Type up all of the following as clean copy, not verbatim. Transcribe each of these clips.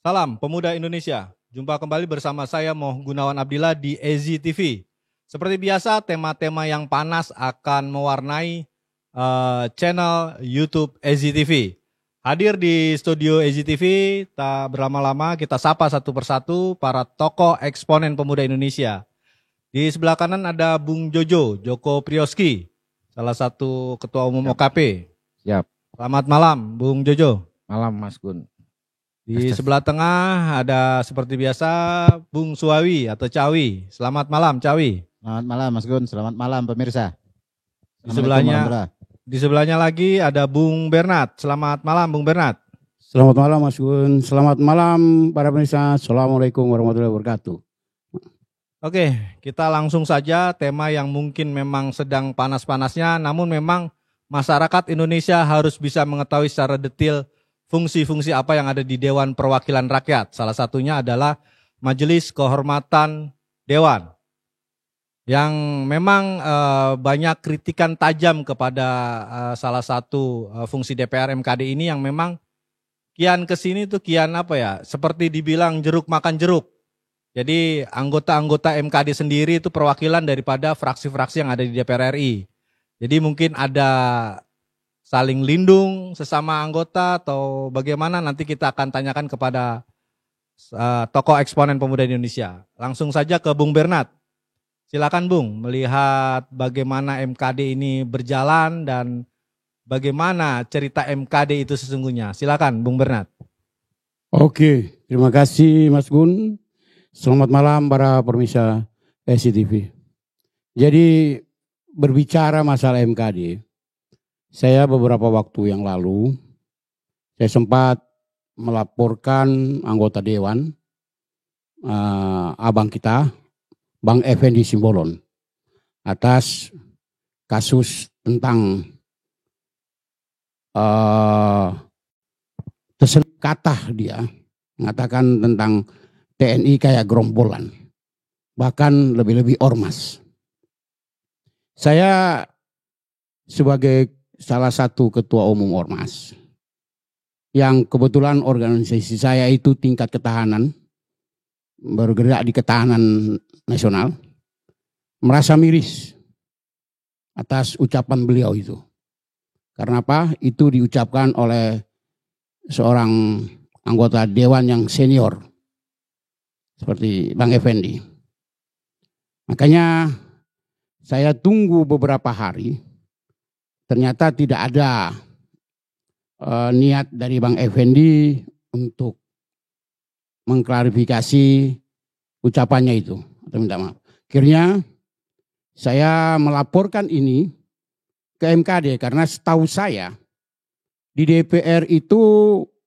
Salam Pemuda Indonesia. Jumpa kembali bersama saya Moh Gunawan Abdillah di EZI TV. Seperti biasa, tema-tema yang panas akan mewarnai channel YouTube EZI TV. Hadir di studio EZI TV, tak berlama-lama kita sapa satu persatu para tokoh eksponen pemuda Indonesia. Di sebelah kanan ada Bung Jojo, Joko Priyoski, salah satu ketua umum OKP. Siap. Selamat malam, Bung Jojo. Malam, Mas Gun. Di sebelah tengah ada seperti biasa Bung Suawi atau Cawi. Selamat malam, Cawi. Selamat malam, Mas Gun. Selamat malam, pemirsa. Di sebelahnya lagi ada Bung Bernat. Selamat malam, Bung Bernat. Selamat malam, Mas Gun. Selamat malam para pemirsa. Assalamualaikum warahmatullahi wabarakatuh. Oke, kita langsung saja tema yang mungkin memang sedang panas-panasnya, namun memang masyarakat Indonesia harus bisa mengetahui secara detail fungsi-fungsi apa yang ada di Dewan Perwakilan Rakyat. Salah satunya adalah Majelis Kehormatan Dewan. Yang memang banyak kritikan tajam kepada salah satu fungsi DPR MKD ini yang memang kian kesini tuh kian seperti dibilang jeruk makan jeruk. Jadi anggota-anggota MKD sendiri itu perwakilan daripada fraksi-fraksi yang ada di DPR RI. Jadi mungkin ada saling lindung sesama anggota atau bagaimana nanti kita akan tanyakan kepada tokoh eksponen pemuda Indonesia. Langsung saja ke Bung Bernat. Silakan Bung, melihat bagaimana MKD ini berjalan dan bagaimana cerita MKD itu sesungguhnya. Silakan Bung Bernat. Oke, terima kasih Mas Gun. Selamat malam para pemirsa SCTV. Jadi berbicara masalah MKD, saya beberapa waktu yang lalu, saya sempat melaporkan anggota Dewan, abang kita, Bang Effendi Simbolon, atas kasus tentang terselip kata dia, mengatakan tentang TNI kayak gerombolan, bahkan lebih-lebih ormas. Saya sebagai salah satu ketua umum ormas, yang kebetulan organisasi saya itu tingkat ketahanan, bergerak di ketahanan nasional, merasa miris atas ucapan beliau itu. Karena apa? Itu diucapkan oleh seorang anggota dewan yang senior, seperti Bang Effendi. Makanya saya tunggu beberapa hari. Ternyata tidak ada niat dari Bang Effendi untuk mengklarifikasi ucapannya itu atau minta maaf. Akhirnya saya melaporkan ini ke MKD karena setahu saya di DPR itu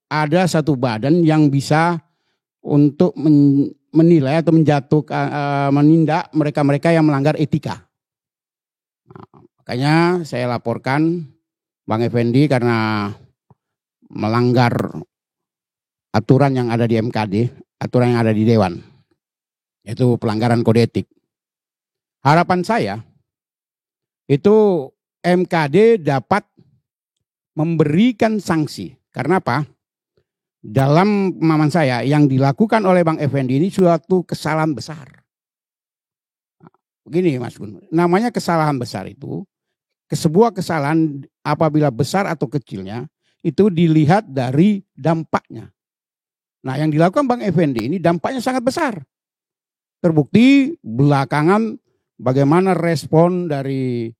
ada satu badan yang bisa untuk menilai atau menindak mereka-mereka yang melanggar etika. Makanya saya laporkan Bang Effendi karena melanggar aturan yang ada di MKD, aturan yang ada di Dewan. Itu pelanggaran kode etik. Harapan saya itu MKD dapat memberikan sanksi. Karena apa? Dalam pemahaman saya yang dilakukan oleh Bang Effendi ini suatu kesalahan besar. Begini Mas Gun, namanya kesalahan besar itu, sebuah kesalahan apabila besar atau kecilnya, itu dilihat dari dampaknya. Nah yang dilakukan Bang Effendi ini dampaknya sangat besar. Terbukti belakangan bagaimana respon dari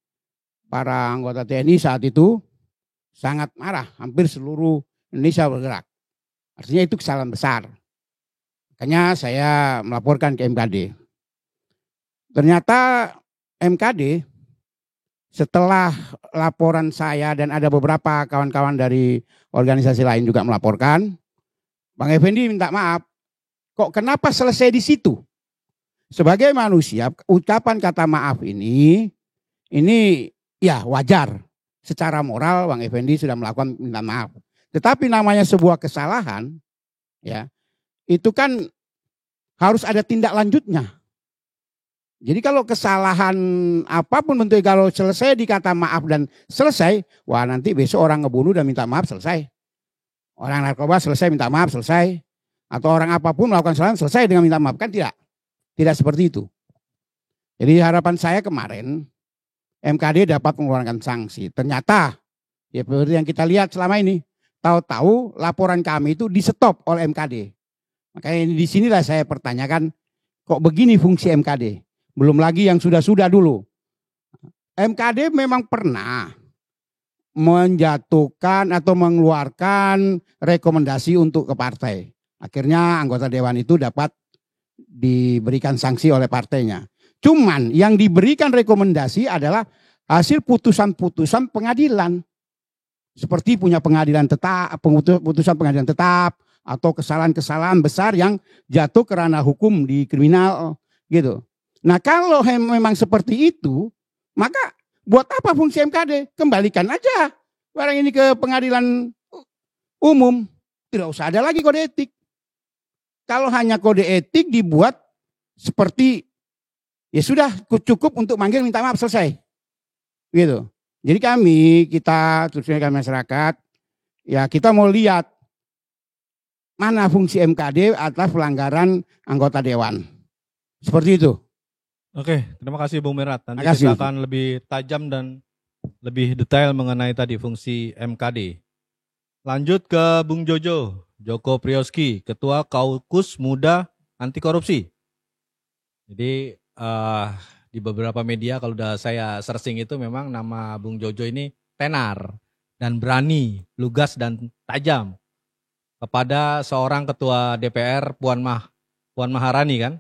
para anggota TNI saat itu sangat marah, hampir seluruh Indonesia bergerak. Artinya itu kesalahan besar. Makanya saya melaporkan ke MKD. Ternyata MKD setelah laporan saya dan ada beberapa kawan-kawan dari organisasi lain juga melaporkan, Bang Effendi minta maaf. Kok kenapa selesai di situ? Sebagai manusia, ucapan kata maaf ini ya wajar. Secara moral Bang Effendi sudah melakukan minta maaf. Tetapi namanya sebuah kesalahan, ya itu kan harus ada tindak lanjutnya. Jadi kalau kesalahan apapun bentuknya, kalau selesai dikata maaf dan selesai, wah nanti besok orang ngebunuh dan minta maaf selesai. Orang narkoba selesai minta maaf selesai. atau orang apapun melakukan kesalahan selesai dengan minta maaf, kan tidak. Tidak seperti itu. Jadi harapan saya kemarin MKD dapat mengeluarkan sanksi. Ternyata ya seperti yang kita lihat selama ini, tahu-tahu laporan kami itu di-stop oleh MKD. Makanya di sinilah saya pertanyakan, kok begini fungsi MKD? Belum lagi yang sudah-sudah dulu. MKD memang pernah menjatuhkan atau mengeluarkan rekomendasi untuk ke partai. Akhirnya anggota dewan itu dapat diberikan sanksi oleh partainya. Cuman yang diberikan rekomendasi adalah hasil putusan-putusan pengadilan. Seperti punya pengadilan tetap, putusan pengadilan tetap, atau kesalahan-kesalahan besar yang jatuh ke ranah hukum di kriminal gitu. Nah kalau memang seperti itu, maka buat apa fungsi MKD? Kembalikan aja barang ini ke pengadilan umum. Tidak usah ada lagi kode etik. Kalau hanya kode etik dibuat seperti ya sudah cukup untuk manggil minta maaf selesai. Gitu. Jadi kita terusnya kami masyarakat, ya kita mau lihat mana fungsi MKD atas pelanggaran anggota dewan. Seperti itu. Oke, terima kasih Bung Merat. Nanti Terima kasih. kita akan lebih tajam dan lebih detail mengenai tadi fungsi MKD. Lanjut ke Bung Jojo, Joko Priyoski, Ketua Kaukus Muda Anti Korupsi. Jadi di beberapa media kalau udah saya searching itu memang nama Bung Jojo ini tenar dan berani, lugas dan tajam kepada seorang Ketua DPR Puan Maharani kan.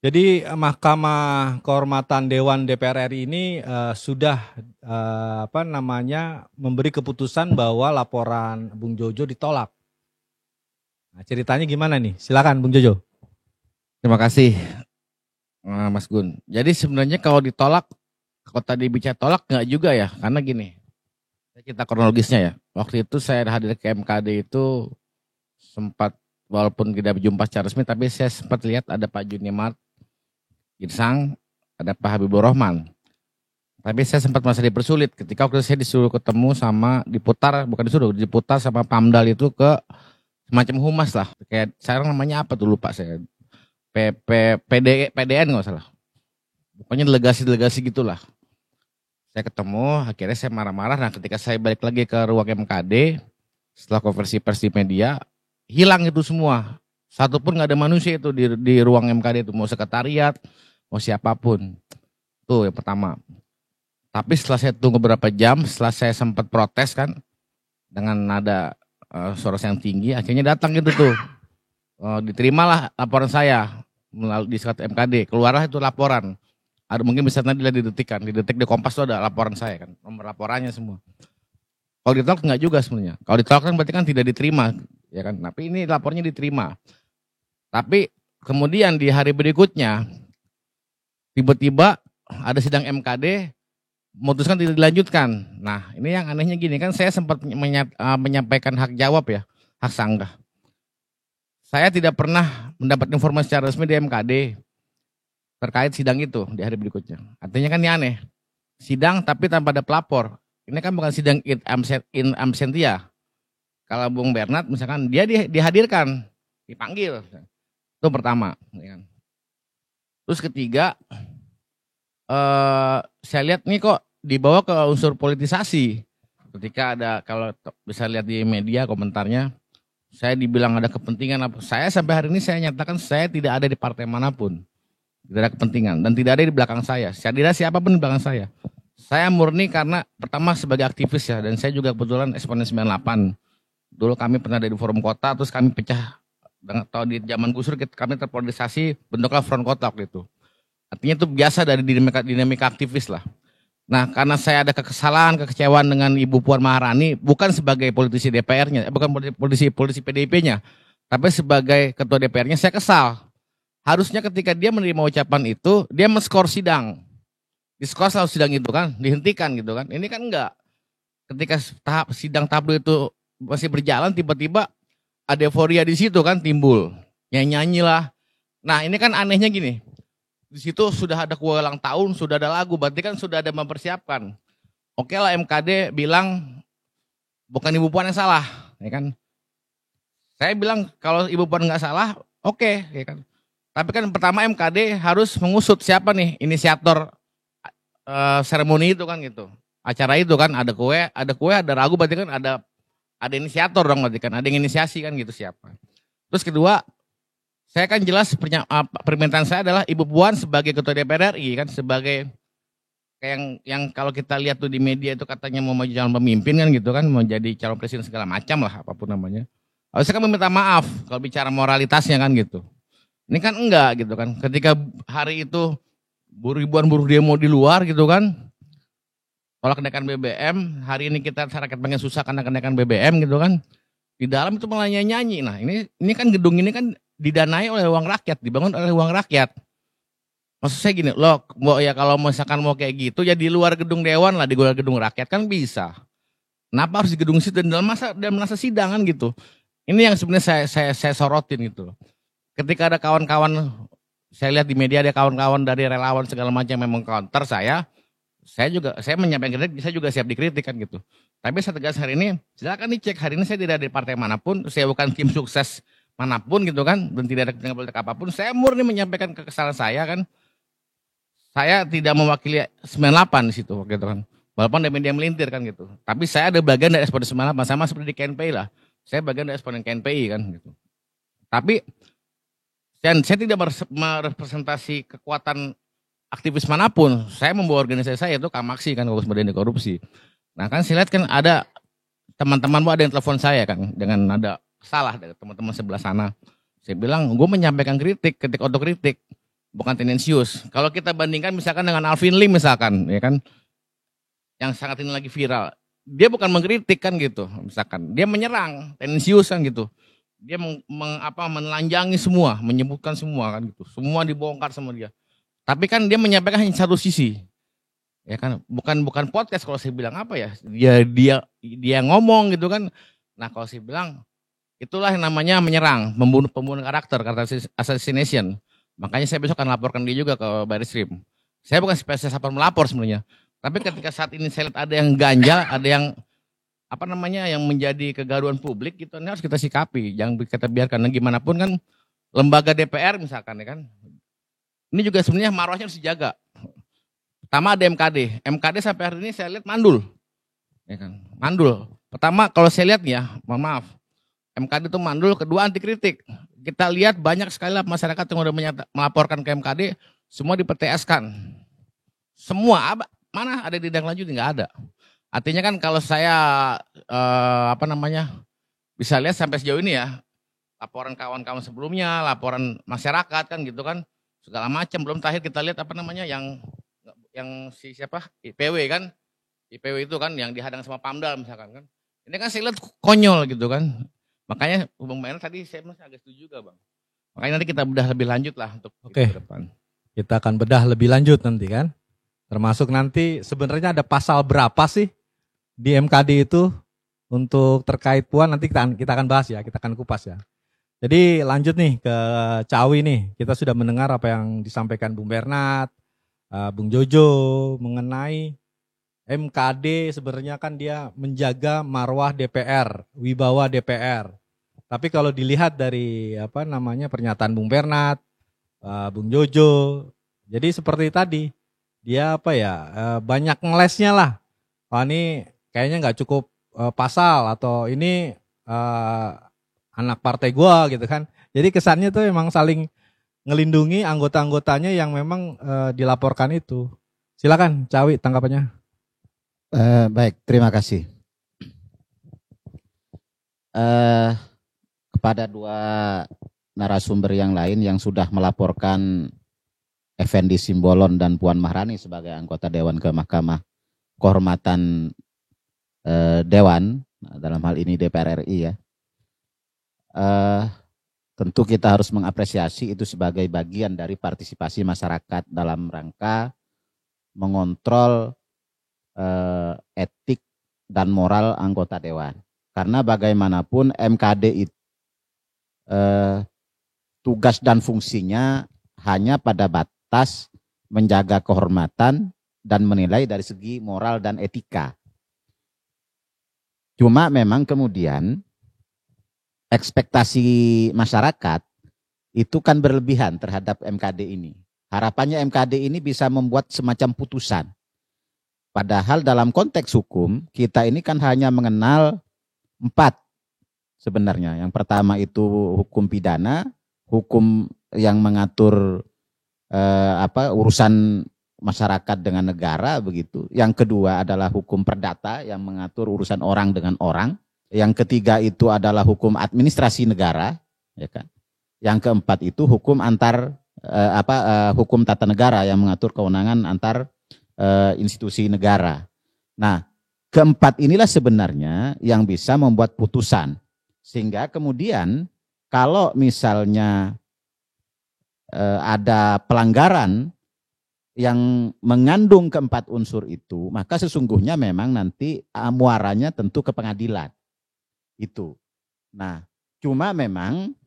Jadi Mahkamah Kehormatan Dewan DPR RI ini sudah memberi keputusan bahwa laporan Bung Jojo ditolak. Nah, ceritanya gimana nih? Silakan Bung Jojo. Terima kasih Mas Gun. Jadi sebenarnya kalau ditolak, kalau tadi bicara tolak nggak juga ya, karena gini, kita kronologisnya ya. Waktu itu saya hadir ke MKD itu sempat, walaupun tidak berjumpa secara resmi, tapi saya sempat lihat ada Pak Junimart Girsang, ada Pak Habibur Rahman. Tapi saya sempat merasa dipersulit ketika waktu saya disuruh ketemu sama diputar sama Pamdal itu ke semacam humas lah. Kayak sekarang namanya apa tuh lupa saya. PDN nggak salah. Pokoknya delegasi gitulah. Saya ketemu, akhirnya saya marah-marah. Nah ketika saya balik lagi ke ruang MKD, setelah konversi pers di media, hilang itu semua. Satu pun nggak ada manusia itu di ruang MKD itu, mau sekretariat, mau siapapun. Itu yang pertama. Tapi setelah saya tunggu beberapa jam, setelah saya sempat protes kan, dengan nada suara yang tinggi, akhirnya datang gitu tuh. Diterimalah laporan saya melalui di surat MKD, keluarlah itu laporan. Ada mungkin bisa nanti di detik di Kompas itu ada laporan saya kan, nomor laporannya semua. Kalau ditolak enggak juga sebenarnya. Kalau ditolak kan berarti kan tidak diterima, ya kan. Tapi ini lapornya diterima. Tapi kemudian di hari berikutnya tiba-tiba ada sidang MKD memutuskan tidak dilanjutkan. Nah, ini yang anehnya gini kan, saya sempat menyampaikan hak jawab ya, hak sanggah. Saya tidak pernah mendapat informasi secara resmi di MKD terkait sidang itu di hari berikutnya. Artinya kan ini aneh. Sidang tapi tanpa ada pelapor. Ini kan bukan sidang in absentia. Kalau Bung Bernard misalkan dia dihadirkan, dipanggil. Itu pertama. Terus ketiga, saya lihat nih kok dibawa ke unsur politisasi. Ketika ada, kalau bisa lihat di media komentarnya, saya dibilang ada kepentingan apa. Saya sampai hari ini saya nyatakan saya tidak ada di partai manapun. Tidak ada kepentingan dan tidak ada di belakang saya. Saya tidak siapapun di belakang saya. Saya murni karena pertama sebagai aktivis ya, dan saya juga kebetulan eksponen 98. Dulu kami pernah ada di forum kota, terus kami pecah. Atau di zaman Gus Dur kami terpolarisasi, bentuklah front kota waktu itu. Artinya itu biasa dari dinamika aktivis lah. Nah, karena saya ada kekesalan, kekecewaan dengan Ibu Puan Maharani, bukan sebagai politisi DPR-nya, bukan politisi PDIP-nya, tapi sebagai ketua DPR-nya, saya kesal. Harusnya ketika dia menerima ucapan itu, dia men-skor sidang. Diskor selalu sidang itu kan, dihentikan gitu kan. Ini kan enggak. Ketika sidang tablo itu masih berjalan, tiba-tiba ada euforia di situ kan timbul. Nyanyi lah. Nah, ini kan anehnya gini. Di situ sudah ada kue ulang tahun, sudah ada lagu, berarti kan sudah ada mempersiapkan. Oke lah MKD bilang bukan Ibu Puan yang salah, ya kan? Saya bilang kalau Ibu Puan nggak salah, oke, ya kan. Tapi kan pertama MKD harus mengusut siapa nih inisiator seremoni itu kan gitu. Acara itu kan ada kue, ada ragu, berarti kan ada inisiator dong, berarti kan ada yang inisiasi kan gitu siapa. Terus kedua, saya kan jelas permintaan saya adalah Ibu Puan sebagai Ketua DPR RI kan, sebagai kayak yang kalau kita lihat tuh di media itu katanya mau maju calon pemimpin kan gitu kan, mau jadi calon presiden segala macam lah apapun namanya. Harusnya kan meminta maaf kalau bicara moralitasnya kan gitu. Ini kan enggak gitu kan. Ketika hari itu ribuan buruh demo di luar gitu kan, tolak kenaikan BBM, hari ini kita rakyat pengen susah karena kenaikan BBM gitu kan. Di dalam itu malah nyanyi. Nah, ini kan gedung ini kan didanai oleh uang rakyat, dibangun oleh uang rakyat. Maksud saya gini, loh, ya kalau misalkan mau kayak gitu ya di luar gedung dewan lah, di luar gedung rakyat kan bisa. Kenapa harus di gedung situ dalam masa sidang kan gitu. Ini yang sebenarnya saya sorotin gitu. Ketika ada kawan-kawan, saya lihat di media ada kawan-kawan dari relawan segala macam yang mengcounter saya menyampaikan kritik, saya juga siap dikritik kan gitu. Tapi saya tegas hari ini, silakan dicek, hari ini saya tidak ada di partai manapun, saya bukan tim sukses manapun gitu kan, dan tidak ada kepentingan politik apapun, saya murni menyampaikan kekesalan saya kan. Saya tidak mewakili 98 di situ gitu kan. Walaupun ada media melintir kan gitu. Tapi saya ada bagian dari responden 98, sama seperti di KNPI lah. Saya bagian dari responden KNPI kan gitu. Tapi saya tidak merepresentasi kekuatan aktivis manapun. Saya membawa organisasi saya itu Kamaksi kan, Kogus Medeni Korupsi. Nah kan saya lihat kan ada teman-teman ada yang telepon saya kan dengan ada salah dari teman-teman sebelah sana. Saya bilang gue menyampaikan kritik, otokritik, bukan tendensius. Kalau kita bandingkan misalkan dengan Alvin Lim misalkan, ya kan, yang sangat ini lagi viral, dia bukan mengkritik kan gitu, misalkan dia menyerang, tendensius kan gitu. Dia menelanjangi semua, menyebutkan semua kan gitu, semua dibongkar sama dia. Tapi kan dia menyampaikan hanya satu sisi, ya kan, bukan podcast kalau saya bilang apa ya, dia ngomong gitu kan. Nah kalau saya bilang itulah yang namanya menyerang, pembunuhan karakter assassination. Makanya saya besok akan laporkan dia juga ke Barisrim. Saya bukan spesialis apa melapor sebenarnya, tapi ketika saat ini saya lihat ada yang ganjal, ada yang yang menjadi kegaduhan publik gitu, ini harus kita sikapi, jangan kita biarkan. Nah, gimana pun kan lembaga DPR misalkan ya kan. Ini juga sebenarnya marwahnya harus dijaga. Pertama ada MKD sampai hari ini saya lihat mandul. Ya kan? Mandul. Pertama kalau saya lihat ya, mohon maaf, MKD itu mandul, kedua anti kritik. Kita lihat banyak sekali masyarakat yang udah melaporkan ke MKD, semua di-PTS-kan. Semua, mana ada tindak lanjut, nggak ada. Artinya kan kalau saya bisa lihat sampai sejauh ini ya, laporan kawan-kawan sebelumnya, laporan masyarakat kan gitu kan, segala macam. Belum terakhir kita lihat yang si siapa IPW kan, IPW itu kan yang dihadang sama Pamdal misalkan kan. Ini kan saya lihat konyol gitu kan. Makanya Bang Mayer tadi saya masih agak setuju juga Bang. Makanya nanti kita bedah lebih lanjut lah untuk ke depan. Kita akan bedah lebih lanjut nanti kan. Termasuk nanti sebenarnya ada pasal berapa sih di MKD itu untuk terkait Puan, nanti kita akan bahas ya, kita akan kupas ya. Jadi lanjut nih ke Cawi nih, kita sudah mendengar apa yang disampaikan Bung Bernat, Bung Jojo mengenai MKD sebenarnya kan dia menjaga marwah DPR, wibawa DPR. Tapi kalau dilihat dari pernyataan Bung Bernat, Bung Jojo, jadi seperti tadi dia banyak ngelesnya lah. Wah ini kayaknya nggak cukup pasal atau ini anak partai gua gitu kan. Jadi kesannya tuh memang saling ngelindungi anggota-anggotanya yang memang dilaporkan itu. Silakan Cawi tanggapannya. Baik, terima kasih. Kepada dua narasumber yang lain yang sudah melaporkan Effendi Simbolon dan Puan Maharani sebagai anggota Dewan ke Mahkamah Kehormatan Dewan, dalam hal ini DPR RI ya. Tentu kita harus mengapresiasi itu sebagai bagian dari partisipasi masyarakat dalam rangka mengontrol etik dan moral anggota Dewan. Karena bagaimanapun MKD itu tugas dan fungsinya hanya pada batas menjaga kehormatan dan menilai dari segi moral dan etika. Cuma memang kemudian ekspektasi masyarakat itu kan berlebihan terhadap MKD ini. Harapannya MKD ini bisa membuat semacam putusan. Padahal dalam konteks hukum, kita ini kan hanya mengenal 4 sebenarnya. Yang pertama itu hukum pidana, hukum yang mengatur urusan masyarakat dengan negara begitu. Yang kedua adalah hukum perdata yang mengatur urusan orang dengan orang. Yang ketiga itu adalah hukum administrasi negara, ya kan. Yang keempat itu hukum hukum tata negara yang mengatur kewenangan antar institusi negara. Nah, keempat inilah sebenarnya yang bisa membuat putusan. Sehingga kemudian kalau misalnya ada pelanggaran yang mengandung keempat unsur itu, maka sesungguhnya memang nanti muaranya tentu ke pengadilan. Itu. Nah, cuma memang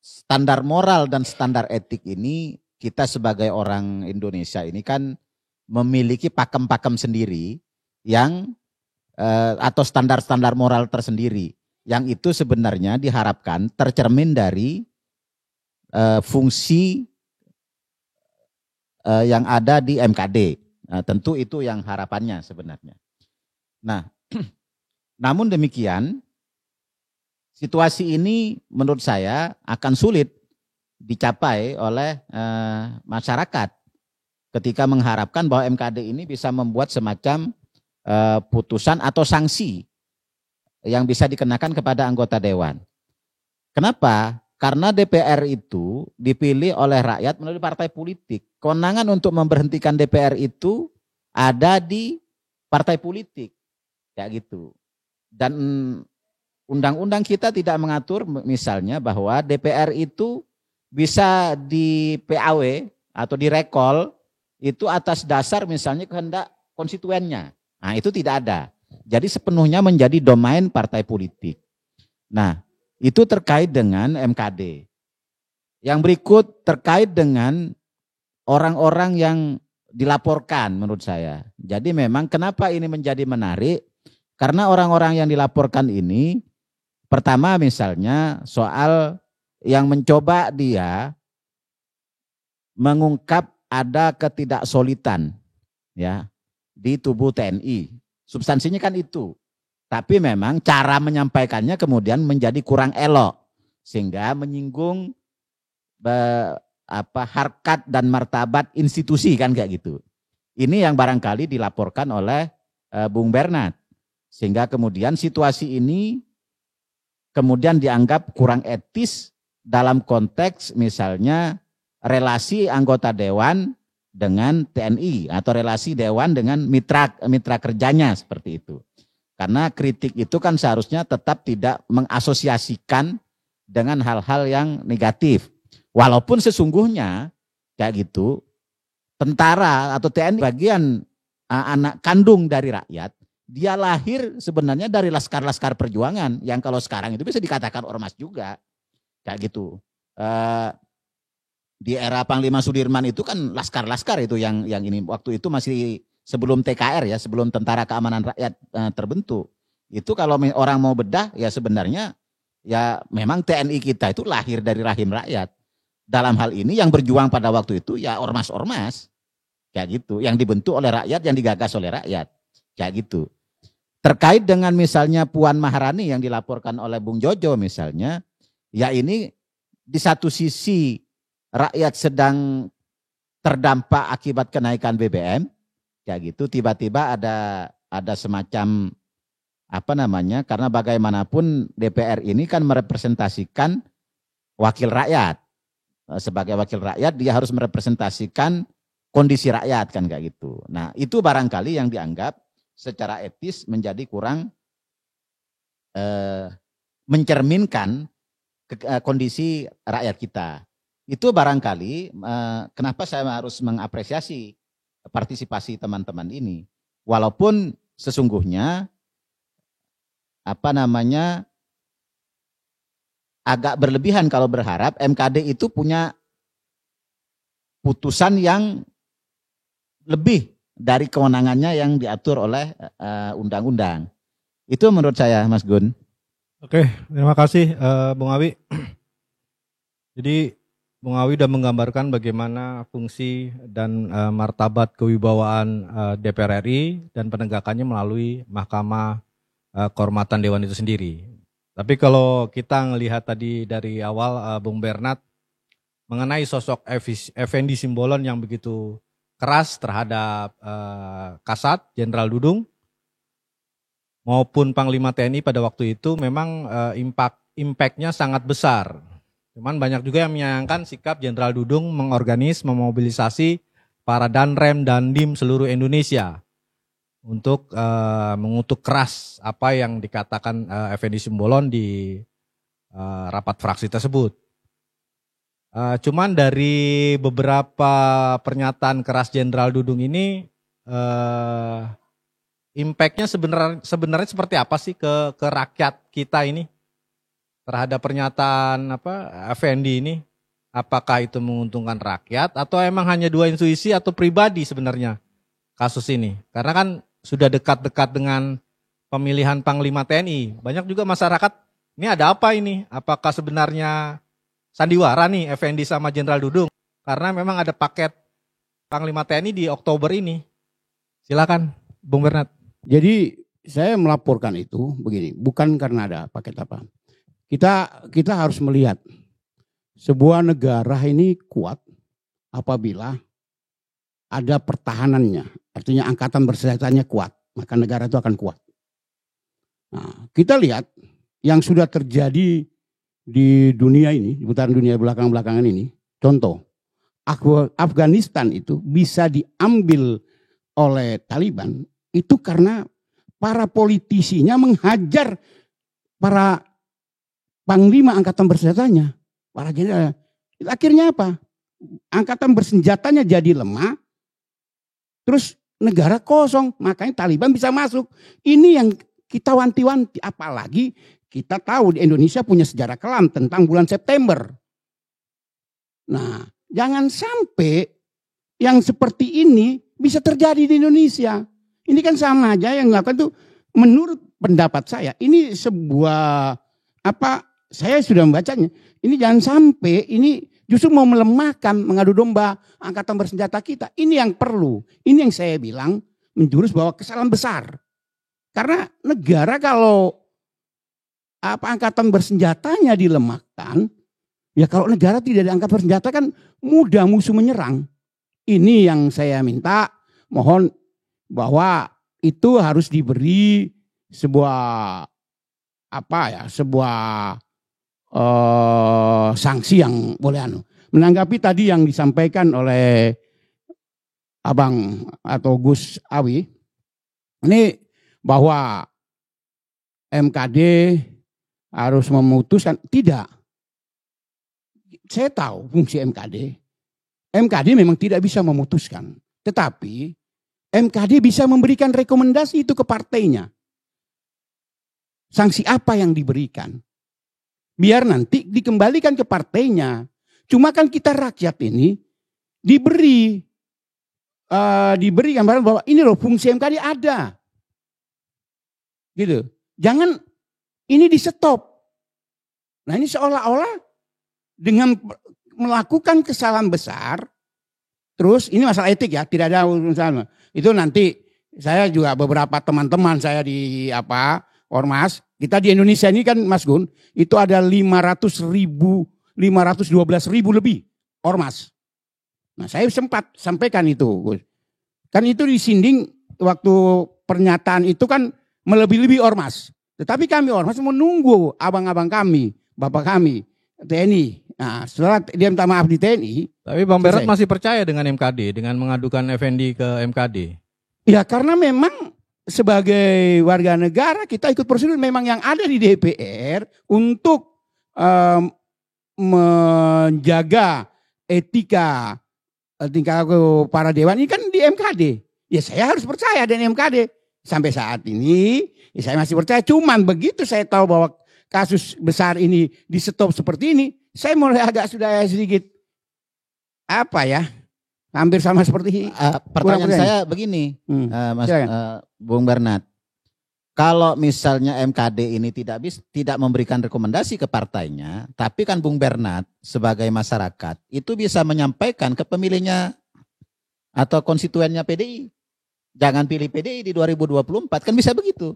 standar moral dan standar etik ini kita sebagai orang Indonesia ini kan memiliki pakem-pakem sendiri yang atau standar-standar moral tersendiri yang itu sebenarnya diharapkan tercermin dari fungsi yang ada di MKD. Tentu itu yang harapannya sebenarnya. Nah, namun demikian situasi ini menurut saya akan sulit dicapai oleh masyarakat ketika mengharapkan bahwa MKD ini bisa membuat semacam putusan atau sanksi yang bisa dikenakan kepada anggota dewan. Kenapa? Karena DPR itu dipilih oleh rakyat melalui partai politik. Kewenangan untuk memberhentikan DPR itu ada di partai politik, kayak gitu. Dan undang-undang kita tidak mengatur misalnya bahwa DPR itu bisa di PAW atau direkol itu atas dasar misalnya kehendak konstituennya. Nah, itu tidak ada. Jadi sepenuhnya menjadi domain partai politik. Nah, itu terkait dengan MKD. Yang berikut terkait dengan orang-orang yang dilaporkan menurut saya. Jadi memang kenapa ini menjadi menarik? Karena orang-orang yang dilaporkan ini pertama misalnya soal yang mencoba dia mengungkap ada ketidaksolidan ya di tubuh TNI. Substansinya kan itu. Tapi memang cara menyampaikannya kemudian menjadi kurang elok sehingga menyinggung harkat dan martabat institusi kan kayak gitu. Ini yang barangkali dilaporkan oleh Bung Bernard. Sehingga kemudian situasi ini kemudian dianggap kurang etis dalam konteks misalnya relasi anggota dewan dengan TNI atau relasi dewan dengan mitra kerjanya seperti itu. Karena kritik itu kan seharusnya tetap tidak mengasosiasikan dengan hal-hal yang negatif. Walaupun sesungguhnya kayak gitu tentara atau TNI bagian anak kandung dari rakyat. Dia lahir sebenarnya dari laskar-laskar perjuangan yang kalau sekarang itu bisa dikatakan ormas juga. Kayak gitu. Di era Panglima Sudirman itu kan laskar-laskar itu yang ini waktu itu masih sebelum TKR ya, sebelum Tentara Keamanan Rakyat terbentuk. Itu kalau orang mau bedah ya sebenarnya ya memang TNI kita itu lahir dari rahim rakyat. Dalam hal ini yang berjuang pada waktu itu ya ormas-ormas. Kayak gitu, yang dibentuk oleh rakyat, yang digagas oleh rakyat. Kayak gitu. Terkait dengan misalnya Puan Maharani yang dilaporkan oleh Bung Jojo misalnya, ya ini di satu sisi rakyat sedang terdampak akibat kenaikan BBM, kayak gitu tiba-tiba ada semacam karena bagaimanapun DPR ini kan merepresentasikan wakil rakyat. Sebagai wakil rakyat dia harus merepresentasikan kondisi rakyat kan kayak gitu. Nah, itu barangkali yang dianggap secara etis menjadi kurang mencerminkan kondisi rakyat kita. Itu barangkali kenapa saya harus mengapresiasi partisipasi teman-teman ini. Walaupun sesungguhnya agak berlebihan kalau berharap MKD itu punya putusan yang lebih dari kewenangannya yang diatur oleh undang-undang. Itu menurut saya, Mas Gun. Oke, terima kasih Bung Awi. Jadi Bung Awi sudah menggambarkan bagaimana fungsi dan martabat kewibawaan DPR RI dan penegakannya melalui Mahkamah Kehormatan Dewan itu sendiri. Tapi kalau kita melihat tadi dari awal Bung Bernard mengenai sosok Effendi Simbolon yang begitu keras terhadap Kasat Jenderal Dudung maupun Panglima TNI pada waktu itu memang impact-nya sangat besar. Cuman banyak juga yang menyayangkan sikap Jenderal Dudung memobilisasi para Danrem dan Dim seluruh Indonesia untuk mengutuk keras apa yang dikatakan Effendi Simbolon di rapat fraksi tersebut. Cuman dari beberapa pernyataan keras Jenderal Dudung ini impact-nya sebenarnya seperti apa sih ke rakyat kita ini terhadap pernyataan Effendi ini? Apakah itu menguntungkan rakyat atau emang hanya dua intuisi atau pribadi sebenarnya kasus ini? Karena kan sudah dekat-dekat dengan pemilihan Panglima TNI. Banyak juga masyarakat, ini ada apa ini? Apakah sebenarnya sandiwara nih Effendi sama Jenderal Dudung? Karena memang ada paket Panglima TNI di Oktober ini. Silakan Bung Bernard. Jadi saya melaporkan itu begini, bukan karena ada paket apa. Kita harus melihat sebuah negara ini kuat apabila ada pertahanannya, artinya angkatan bersenjatanya kuat, maka negara itu akan kuat. Nah, kita lihat yang sudah terjadi di dunia ini, di putaran dunia belakangan ini, contoh, Afghanistan itu bisa diambil oleh Taliban, itu karena para politisinya menghajar para panglima angkatan bersenjatanya, para jenderal. Akhirnya apa? Angkatan bersenjatanya jadi lemah, terus negara kosong, makanya Taliban bisa masuk. Ini yang kita wanti-wanti, apalagi kita tahu di Indonesia punya sejarah kelam tentang bulan September. Nah, jangan sampai yang seperti ini bisa terjadi di Indonesia. Ini kan sama aja yang dilakukan itu, menurut pendapat saya, ini sebuah saya sudah membacanya. Ini jangan sampai ini justru mau melemahkan, mengadu domba angkatan bersenjata kita. Ini yang perlu. Ini yang saya bilang menjurus bahwa kesalahan besar. Karena negara kalau angkatan bersenjatanya dilemahkan, ya kalau negara tidak diangkat bersenjata kan mudah musuh menyerang. Ini yang saya minta, mohon bahwa itu harus diberi sebuah sanksi yang boleh menanggapi tadi yang disampaikan oleh Abang atau Gus Awi ini bahwa MKD harus memutuskan, tidak. Saya tahu fungsi MKD. MKD memang tidak bisa memutuskan, tetapi MKD bisa memberikan rekomendasi itu ke partainya. Sanksi apa yang diberikan? Biar nanti dikembalikan ke partainya. Cuma kan kita rakyat ini diberi gambaran bahwa ini loh fungsi MKD ada. Gitu. Jangan ini di stop. Nah ini seolah-olah dengan melakukan kesalahan besar, terus ini masalah etik ya, tidak ada urusan. Itu nanti saya juga beberapa teman-teman saya di Ormas, kita di Indonesia ini kan Mas Gun, itu ada 512 ribu lebih Ormas. Nah saya sempat sampaikan itu, Gus. Kan itu disinding waktu pernyataan itu kan melebihi Ormas. Tetapi kami Ormas menunggu abang-abang kami, bapak kami, TNI. Nah setelah dia minta maaf di TNI. Tapi Bang Berat masih percaya dengan MKD, dengan mengadukan Effendi ke MKD? Ya karena memang sebagai warga negara kita ikut prosedur memang yang ada di DPR untuk menjaga etika tingkah para dewan ini kan di MKD. Ya saya harus percaya dengan MKD. Sampai saat ini ya saya masih percaya. Cuman begitu saya tahu bahwa kasus besar ini di stop seperti ini, saya mulai agak sudah sedikit hampir sama seperti pertanyaan saya begini, Mas Bung Bernard. Kalau misalnya MKD ini tidak memberikan rekomendasi ke partainya, tapi kan Bung Bernard sebagai masyarakat itu bisa menyampaikan ke pemilihnya atau konstituennya PDI. Jangan pilih PDI di 2024, kan bisa begitu.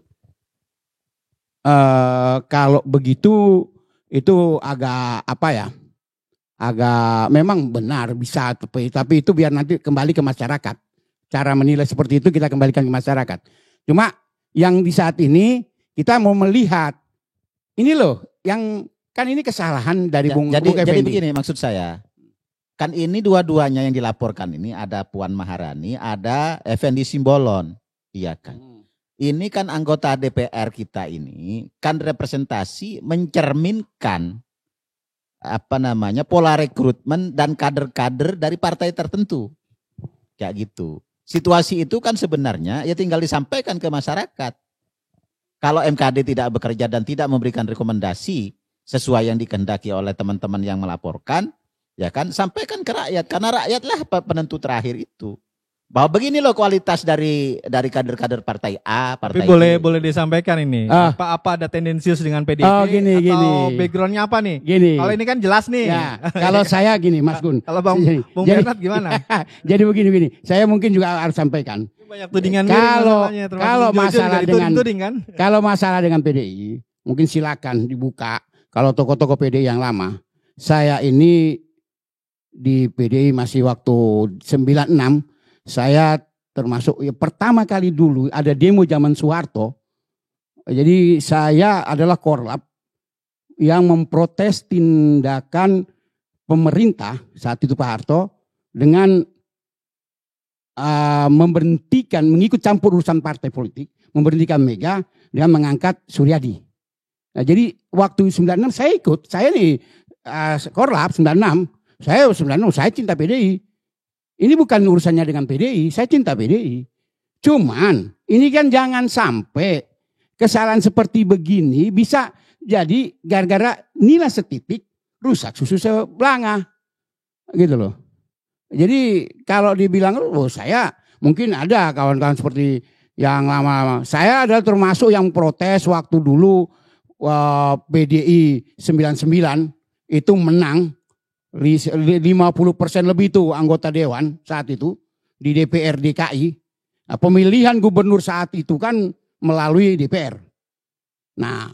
Kalau begitu itu agak apa ya? Agak memang benar bisa, tapi itu biar nanti kembali ke masyarakat. Cara menilai seperti itu kita kembalikan ke masyarakat. Cuma yang di saat ini kita mau melihat ini loh, yang kan ini kesalahan dari Bung Jadi Effendi. begini maksud saya. Kan ini dua-duanya yang dilaporkan ini ada Puan Maharani, ada Effendi Simbolon. Iya kan. Ini kan anggota DPR kita ini kan representasi mencerminkan pola rekrutmen dan kader-kader dari partai tertentu. Kayak gitu. Situasi itu kan sebenarnya ya tinggal disampaikan ke masyarakat. Kalau MKD tidak bekerja dan tidak memberikan rekomendasi sesuai yang dikehendaki oleh teman-teman yang melaporkan, ya kan sampaikan ke rakyat, karena rakyatlah penentu terakhir itu. Bahwa begini loh kualitas dari kader-kader partai A, partai Tapi B. boleh disampaikan ini. Apa ada tendensius dengan PDIP Gini. backgroundnya apa nih? Gini. Kalau ini kan jelas nih. Ya, kalau saya gini Mas Gun. Kalau Bung Bernard gimana? Jadi begini. Saya mungkin juga harus sampaikan. Banyak tudingan kalau masalah dengan kan? Kalau masalah dengan PDI, mungkin silakan dibuka. Kalau tokoh-tokoh PDI yang lama, saya ini di PDI masih waktu 96, saya termasuk ya, pertama kali dulu ada demo zaman Soeharto. Jadi saya adalah korlap yang memprotes tindakan pemerintah saat itu Pak Harto dengan mengikut campur urusan partai politik, memberhentikan Mega dengan mengangkat Suryadi. Nah, jadi waktu 96 saya ikut, saya nih korlap 96, saya cinta PDI. Ini bukan urusannya dengan PDI, saya cinta PDI. Cuman ini kan jangan sampai kesalahan seperti begini bisa jadi gara-gara nilai setitik rusak susu sebelanga. Gitu loh. Jadi kalau dibilang saya mungkin ada kawan-kawan seperti yang lama-lama. Saya adalah termasuk yang protes waktu dulu PDI 99 itu menang. 50% lebih itu anggota dewan saat itu di DPR DKI. Nah, pemilihan gubernur saat itu kan melalui DPR. Nah,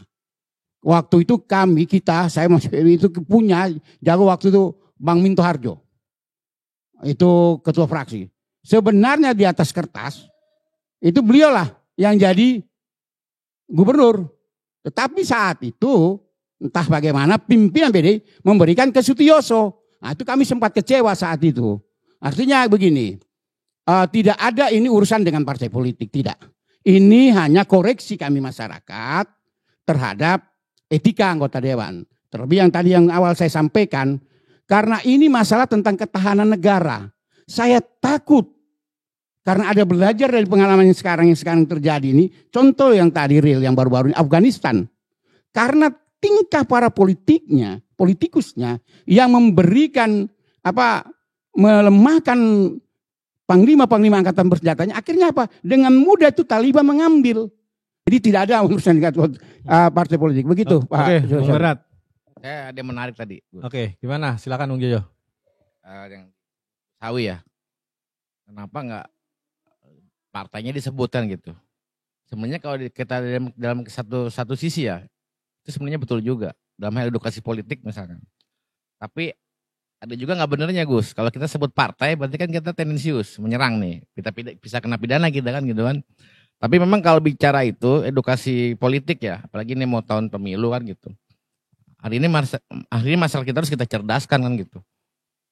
waktu itu saya masih itu punya jago waktu itu Bang Minto Harjo. Itu ketua fraksi. Sebenarnya di atas kertas itu beliaulah yang jadi gubernur. Tetapi saat itu entah bagaimana pimpinan PDI memberikan ke Sutioso. Nah, itu kami sempat kecewa saat itu. Artinya begini, tidak ada ini urusan dengan partai politik, tidak. Ini hanya koreksi kami masyarakat terhadap etika anggota dewan. Terlebih yang tadi yang awal saya sampaikan, karena ini masalah tentang ketahanan negara. Saya takut karena ada belajar dari pengalaman yang sekarang terjadi ini. Contoh yang tadi real, yang baru-baru ini Afghanistan. Karena tingkah para politikusnya yang memberikan melemahkan panglima-panglima angkatan bersenjatanya, akhirnya apa? Dengan mudah itu Taliban mengambil. Jadi tidak ada urusan dengan partai politik. Begitu, Pak. Oke, Bung Bernard. Saya ada yang menarik tadi. Oke, gimana? Silakan Bung Jojo. Yang Sawi ya. Kenapa enggak partainya disebutkan gitu? Sebenarnya kalau kita dalam satu sisi ya, itu sebenarnya betul juga dalam hal edukasi politik misalkan. Tapi ada juga nggak benernya Gus. Kalau kita sebut partai berarti kan kita tendensius menyerang nih. Kita bisa kena pidana kita kan gitu kan. Tapi memang kalau bicara itu edukasi politik ya, apalagi ini mau tahun pemilu kan gitu. Hari ini masalah kita harus kita cerdaskan kan gitu.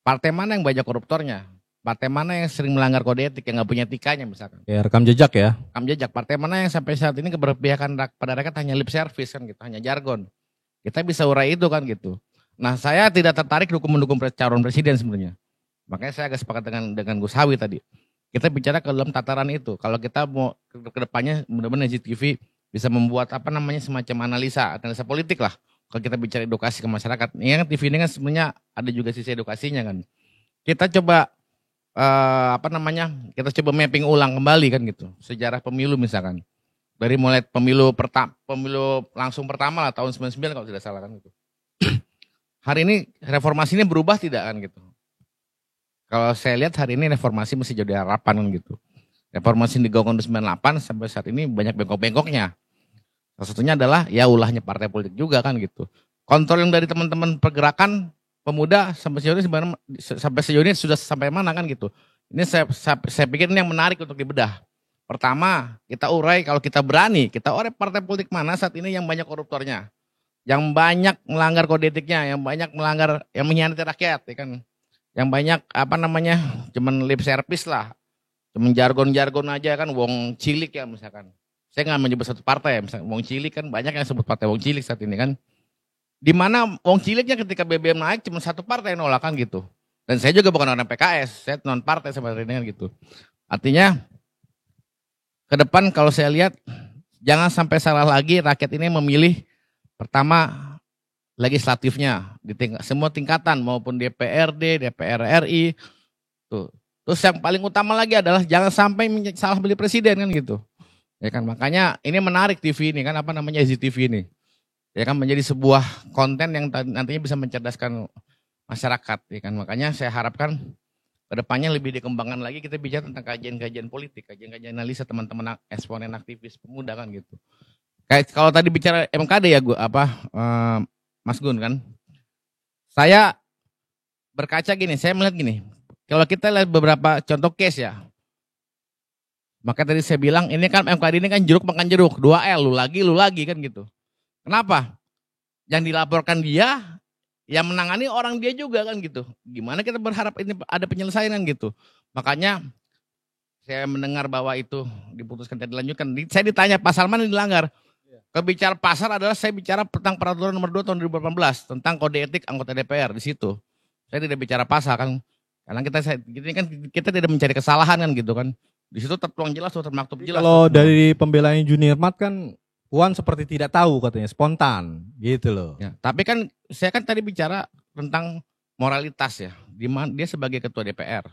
Partai mana yang banyak koruptornya? Partai mana yang sering melanggar kode etik, yang nggak punya etikanya misalkan? Ya, rekam jejak ya. Rekam jejak. Partai mana yang sampai saat ini keberpihakan pada rakyat hanya lip service kan gitu, hanya jargon. Kita bisa urai itu kan gitu. Nah, saya tidak tertarik mendukung calon presiden sebenarnya. Makanya saya agak sepakat dengan Gus Hawi tadi. Kita bicara ke dalam tataran itu. Kalau kita mau ke depannya benar-benar GTV bisa membuat semacam analisa politik lah. Kalau kita bicara edukasi ke masyarakat. Yang TV ini kan sebenarnya ada juga sisi edukasinya kan. Kita coba kita coba mapping ulang kembali kan gitu. Sejarah pemilu misalkan. Dari mulai pemilu langsung pertama lah tahun 99 kalau tidak salah kan gitu. Hari ini reformasi ini berubah tidak kan gitu. Kalau saya lihat hari ini reformasi masih jadi harapan kan gitu. Reformasi yang digaungkan di 98 sampai saat ini banyak bengkok-bengkoknya. Salah satunya adalah ya ulahnya partai politik juga kan gitu. Kontrol yang dari teman-teman pergerakan pemuda sampai sejauh ini sudah sampai mana kan gitu. Ini saya pikir ini yang menarik untuk dibedah. Pertama, kita urai kalau kita berani, kita urai partai politik mana saat ini yang banyak koruptornya, yang banyak melanggar kode etiknya, yang banyak melanggar, yang mengkhianati rakyat, ya kan, yang banyak cuman lip service lah, cuman jargon-jargon aja kan, wong cilik ya misalkan. Saya nggak menyebut satu partai, misalkan wong cilik kan banyak yang sebut partai wong cilik saat ini kan. Di mana wong ciliknya ketika BBM naik cuma satu partai yang nolak kan gitu. Dan saya juga bukan orang PKS, saya non partai sama ini kan gitu. Artinya ke depan kalau saya lihat jangan sampai salah lagi rakyat ini memilih pertama legislatifnya di semua tingkatan maupun DPRD, DPR RI. Tuh. Terus yang paling utama lagi adalah jangan sampai salah pilih presiden kan gitu. Ya kan makanya ini menarik TV ini kan ZTV ini. Ya kan menjadi sebuah konten yang nantinya bisa mencerdaskan masyarakat ya kan. Makanya saya harapkan kedepannya lebih dikembangkan lagi kita bicara tentang kajian-kajian politik, kajian-kajian analisa teman-teman eksponen aktivis pemuda kan gitu. Kayak kalau tadi bicara MKD ya Mas Gun kan. Saya berkaca gini, saya melihat gini. Kalau kita lihat beberapa contoh case ya. Maka tadi saya bilang ini kan MKD ini kan jeruk makan jeruk, 2L lu lagi kan gitu. Kenapa? Yang dilaporkan dia, yang menangani orang dia juga kan gitu. Gimana kita berharap ini ada penyelesaian kan gitu. Makanya saya mendengar bahwa itu diputuskan tidak dilanjutkan. Saya ditanya pasal mana yang dilanggar. Kebicara pasal adalah saya bicara tentang peraturan nomor 2 tahun 2018 tentang kode etik anggota DPR di situ. Saya tidak bicara pasal kan. Karena kita tidak mencari kesalahan kan gitu kan. Di situ tertuang jelas, termaktub jelas. Kalau dari pembelanya Junirmat kan Puan seperti tidak tahu katanya, spontan gitu loh. Ya, tapi kan saya kan tadi bicara tentang moralitas ya. Di mana dia sebagai ketua DPR,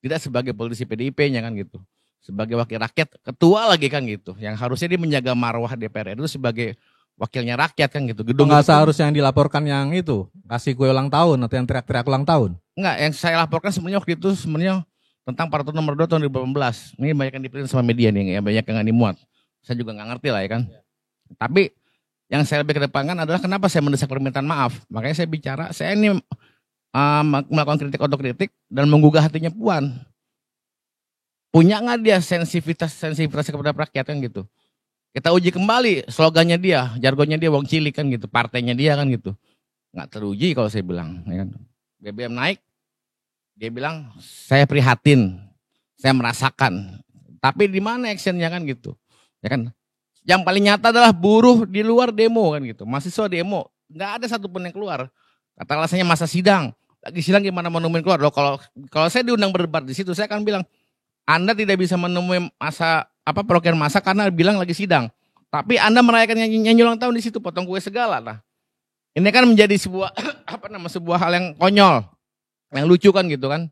tidak sebagai politisi PDIP-nya kan gitu. Sebagai wakil rakyat, ketua lagi kan gitu. Yang harusnya dia menjaga marwah DPR itu sebagai wakilnya rakyat kan gitu. Gedung nggak seharusnya yang dilaporkan yang itu, kasih kue ulang tahun atau yang teriak-teriak ulang tahun. Enggak, yang saya laporkan sebenarnya waktu itu tentang peraturan nomor 2 tahun 2018. Ini banyak yang dipilih sama media nih, ya banyak yang nggak dimuat. Saya juga nggak ngerti lah ya kan. Tapi yang saya lebih kedepankan adalah kenapa saya mendesak permintaan maaf. Makanya saya bicara, saya ini melakukan kritik otokritik dan menggugah hatinya Puan. Punya nggak dia sensitivitas kepada rakyat kan gitu. Kita uji kembali slogannya dia, jargonnya dia wong cilik kan gitu, partainya dia kan gitu. Nggak teruji kalau saya bilang. Ya kan. BBM naik, dia bilang saya prihatin, saya merasakan. Tapi di mana actionnya kan gitu. Ya kan. Yang paling nyata adalah buruh di luar demo kan gitu. Mahasiswa demo, nggak ada satupun yang keluar. Kata alasannya masa sidang. Lagi sidang gimana menemuin keluar? Loh, kalau saya diundang berdebat di situ, saya akan bilang, Anda tidak bisa menemui perwakilan masa karena bilang lagi sidang. Tapi Anda merayakan nyanyi ulang tahun di situ, potong kue segala lah. Ini kan menjadi sebuah sebuah hal yang konyol, yang lucu kan gitu kan.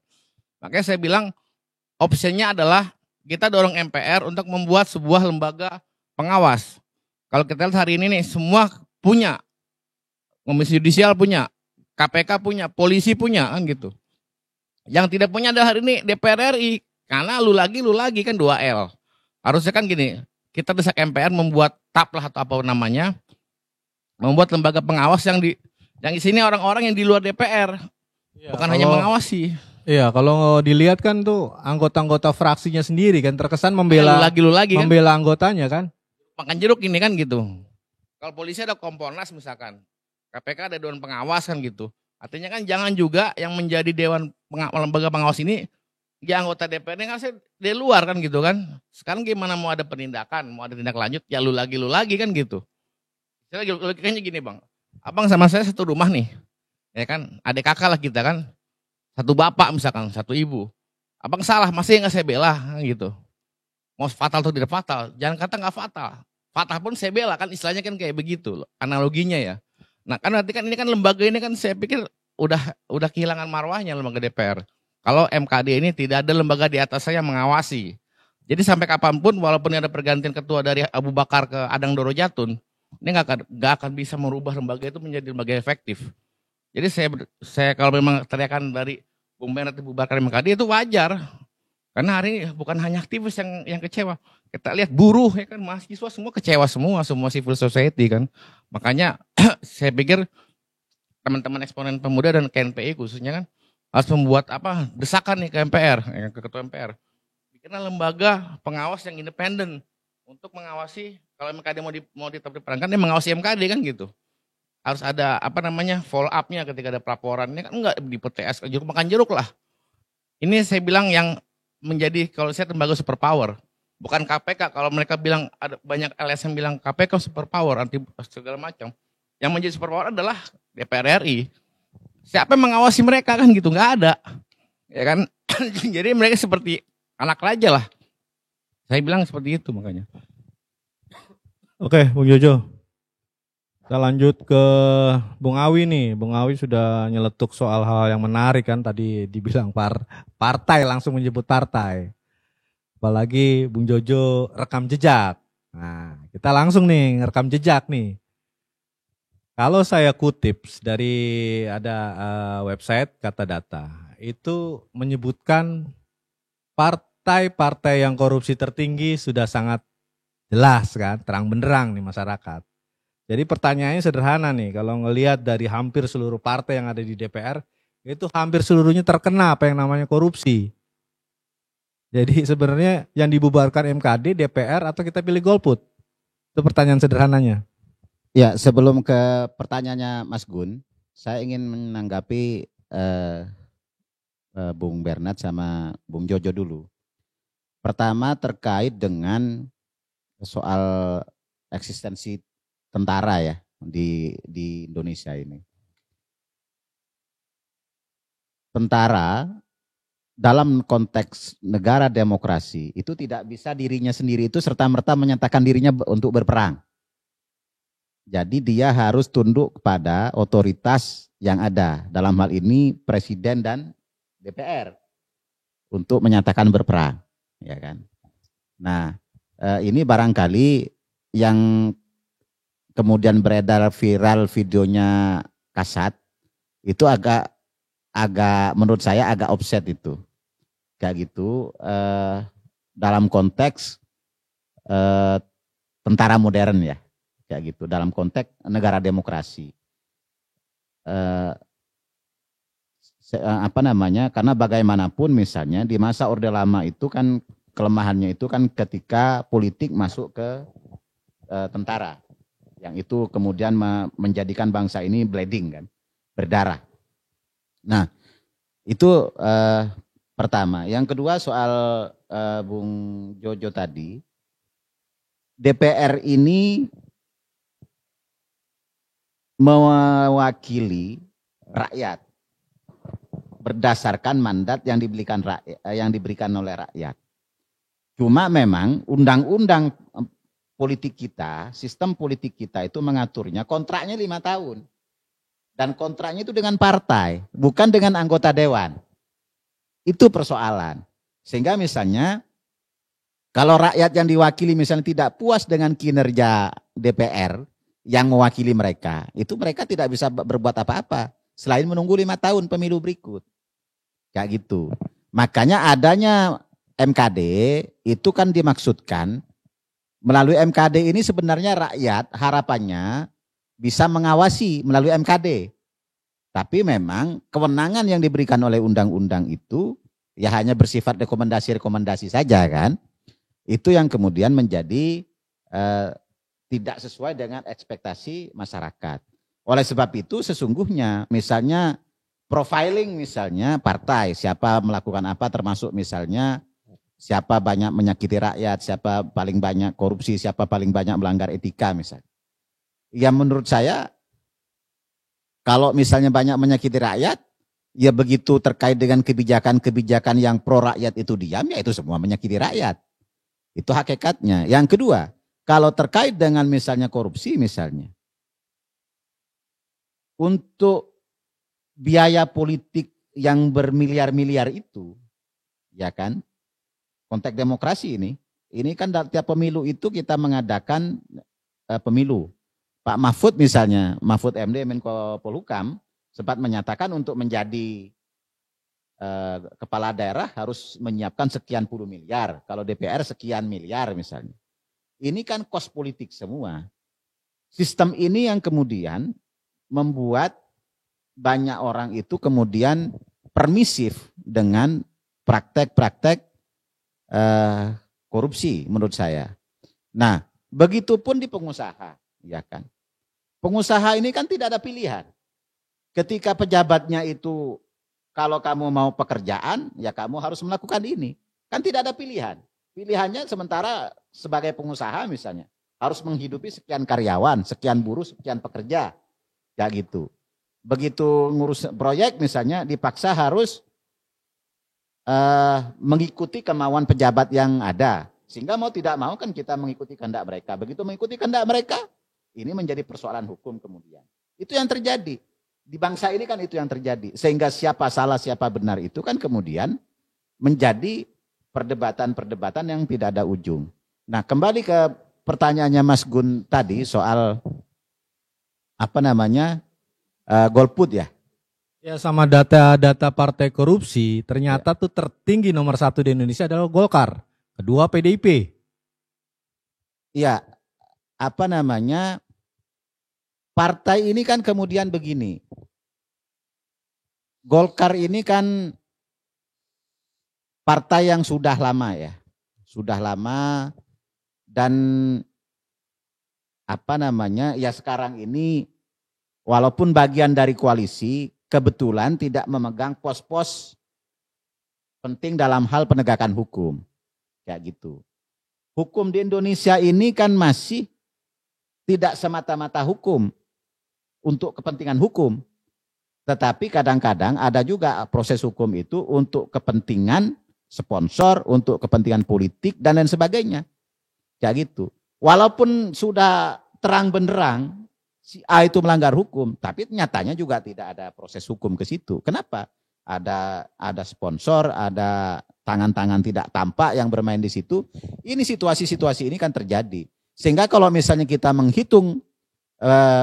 Makanya saya bilang opsinya adalah kita dorong MPR untuk membuat sebuah lembaga pengawas. Kalau kita lihat hari ini nih semua punya, Komisi Yudisial punya, KPK punya, polisi punya kan gitu. Yang tidak punya adalah hari ini DPR RI karena lu lagi kan 2L. Harusnya kan gini, kita desak MPR membuat TAP lah atau apa namanya, membuat lembaga pengawas yang isinya orang-orang yang di luar DPR, bukan hanya mengawasi. Iya, kalau dilihat kan tuh anggota-anggota fraksinya sendiri kan terkesan membela membela kan? Anggotanya kan. Makan jeruk ini kan gitu. Kalau polisi ada Kompolnas misalkan, KPK ada dewan pengawas kan gitu. Artinya kan jangan juga yang menjadi lembaga pengawas ini ya anggota DPR ini kan di luar kan gitu kan. Sekarang gimana mau ada penindakan, mau ada tindak lanjut, ya lu lagi kan gitu. Logikanya gini bang, abang sama saya satu rumah nih, ya kan, adik kakak lah kita kan, satu bapak misalkan, satu ibu. Abang salah, masih nggak saya bela gitu. Mau fatal atau tidak fatal, jangan kata nggak fatal. Fatal pun saya bela kan, istilahnya kan kayak begitu, analoginya ya. Nah kan nanti kan ini kan lembaga ini kan saya pikir udah kehilangan marwahnya lembaga DPR. Kalau MKD ini tidak ada lembaga di atas saya mengawasi. Jadi sampai kapanpun walaupun ada pergantian ketua dari Abu Bakar ke Adang Doro Jatun, ini nggak akan bisa merubah lembaga itu menjadi lembaga efektif. Jadi saya kalau memang teriakan dari Bung Bernard dibubarkan MKD itu wajar. Karena hari ini bukan hanya aktivis yang kecewa. Kita lihat buruh ya kan, mahasiswa semua kecewa semua civil society kan. Makanya saya pikir teman-teman eksponen pemuda dan KNPI khususnya kan harus membuat desakan nih ke MPR, ke ketua MPR. Bikinlah lembaga pengawas yang independen untuk mengawasi kalau MKD mau tetap diperankan, dia mengawasi MKD kan gitu. Harus ada follow up-nya ketika ada pelaporan. Ini kan enggak di PTS jeruk makan jeruk lah. Ini saya bilang yang menjadi kalau saya lembaga superpower, bukan KPK. Kalau mereka bilang ada banyak LSM bilang KPK superpower anti segala macam. Yang menjadi superpower adalah DPR RI. Siapa yang mengawasi mereka kan gitu, nggak ada, ya kan? Jadi mereka seperti anak raja lah. Saya bilang seperti itu makanya. Oke, Bung Jojo. Kita lanjut ke Bung Awi nih. Bung Awi sudah nyeletuk soal hal yang menarik kan. Tadi dibilang partai, langsung menyebut partai. Apalagi Bung Jojo rekam jejak. Nah, kita langsung nih rekam jejak nih. Kalau saya kutip dari ada website Kata Data, itu menyebutkan partai-partai yang korupsi tertinggi sudah sangat jelas kan, terang benderang nih masyarakat. Jadi pertanyaannya sederhana nih, kalau ngelihat dari hampir seluruh partai yang ada di DPR, itu hampir seluruhnya terkena apa yang namanya korupsi. Jadi sebenarnya yang dibubarkan MKD, DPR atau kita pilih golput? Itu pertanyaan sederhananya. Ya, sebelum ke pertanyaannya Mas Gun, saya ingin menanggapi Bung Bernard sama Bung Jojo dulu. Pertama terkait dengan soal eksistensi tentara ya di Indonesia ini. Tentara dalam konteks negara demokrasi itu tidak bisa dirinya sendiri itu serta-merta menyatakan dirinya untuk berperang. Jadi dia harus tunduk kepada otoritas yang ada. Dalam hal ini presiden dan DPR untuk menyatakan berperang, ya kan. Nah, ini barangkali yang kemudian beredar viral videonya Kasat itu agak menurut saya agak offset itu. Kayak gitu dalam konteks tentara modern ya. Kayak gitu dalam konteks negara demokrasi. Karena bagaimanapun misalnya di masa Orde Lama itu kan kelemahannya itu kan ketika politik masuk ke tentara. Yang itu kemudian menjadikan bangsa ini bleeding kan, berdarah. Nah, itu pertama. Yang kedua soal Bung Jojo tadi, DPR ini mewakili rakyat berdasarkan mandat yang diberikan oleh rakyat. Cuma memang undang-undang politik kita, sistem politik kita itu mengaturnya kontraknya 5 tahun. Dan kontraknya itu dengan partai, bukan dengan anggota dewan. Itu persoalan. Sehingga misalnya kalau rakyat yang diwakili misalnya tidak puas dengan kinerja DPR yang mewakili mereka, itu mereka tidak bisa berbuat apa-apa selain menunggu 5 tahun pemilu berikut. Kayak gitu. Makanya adanya MKD itu kan dimaksudkan melalui MKD ini sebenarnya rakyat harapannya bisa mengawasi melalui MKD. Tapi memang kewenangan yang diberikan oleh undang-undang itu ya hanya bersifat rekomendasi-rekomendasi saja kan. Itu yang kemudian menjadi tidak sesuai dengan ekspektasi masyarakat. Oleh sebab itu sesungguhnya misalnya profiling misalnya partai, siapa melakukan apa termasuk misalnya siapa banyak menyakiti rakyat, siapa paling banyak korupsi, siapa paling banyak melanggar etika misalnya. Ya menurut saya kalau misalnya banyak menyakiti rakyat, ya begitu terkait dengan kebijakan-kebijakan yang pro rakyat itu diam, ya itu semua menyakiti rakyat. Itu hakikatnya. Yang kedua, kalau terkait dengan misalnya korupsi misalnya, untuk biaya politik yang bermiliar-miliar itu, ya kan, konteks demokrasi ini kan tiap pemilu itu kita mengadakan pemilu. Pak Mahfud misalnya, Mahfud MD Menko Polhukam sempat menyatakan untuk menjadi kepala daerah harus menyiapkan sekian puluh miliar, kalau DPR sekian miliar misalnya. Ini kan kos politik semua. Sistem ini yang kemudian membuat banyak orang itu kemudian permisif dengan praktek-praktek korupsi menurut saya. Nah, begitupun di pengusaha, ya kan. Pengusaha ini kan tidak ada pilihan. Ketika pejabatnya itu, kalau kamu mau pekerjaan, ya kamu harus melakukan ini. Kan tidak ada pilihan. Pilihannya sementara sebagai pengusaha misalnya, harus menghidupi sekian karyawan, sekian buruh, sekian pekerja. Ya gitu. Begitu ngurus proyek misalnya, dipaksa harus mengikuti kemauan pejabat yang ada. Sehingga mau tidak mau kan kita mengikuti kehendak mereka. Begitu mengikuti kehendak mereka, ini menjadi persoalan hukum kemudian. Itu yang terjadi. Di bangsa ini kan itu yang terjadi. Sehingga siapa salah, siapa benar itu kan kemudian menjadi perdebatan-perdebatan yang tidak ada ujung. Nah, kembali ke pertanyaannya Mas Gun tadi soal golput ya. Ya, sama data-data partai korupsi, ternyata tuh tertinggi nomor 1 di Indonesia adalah Golkar, kedua PDIP. Iya, partai ini kan kemudian begini. Golkar ini kan partai yang sudah lama ya. Sudah lama dan ya sekarang ini walaupun bagian dari koalisi kebetulan tidak memegang pos-pos penting dalam hal penegakan hukum. Kayak gitu. Hukum di Indonesia ini kan masih tidak semata-mata hukum untuk kepentingan hukum. Tetapi kadang-kadang ada juga proses hukum itu untuk kepentingan sponsor, untuk kepentingan politik dan lain sebagainya. Kayak gitu. Walaupun sudah terang benderang si A itu melanggar hukum, tapi nyatanya juga tidak ada proses hukum ke situ. Kenapa? Ada sponsor, ada tangan-tangan tidak tampak yang bermain di situ. Ini situasi-situasi ini kan terjadi. Sehingga kalau misalnya kita menghitung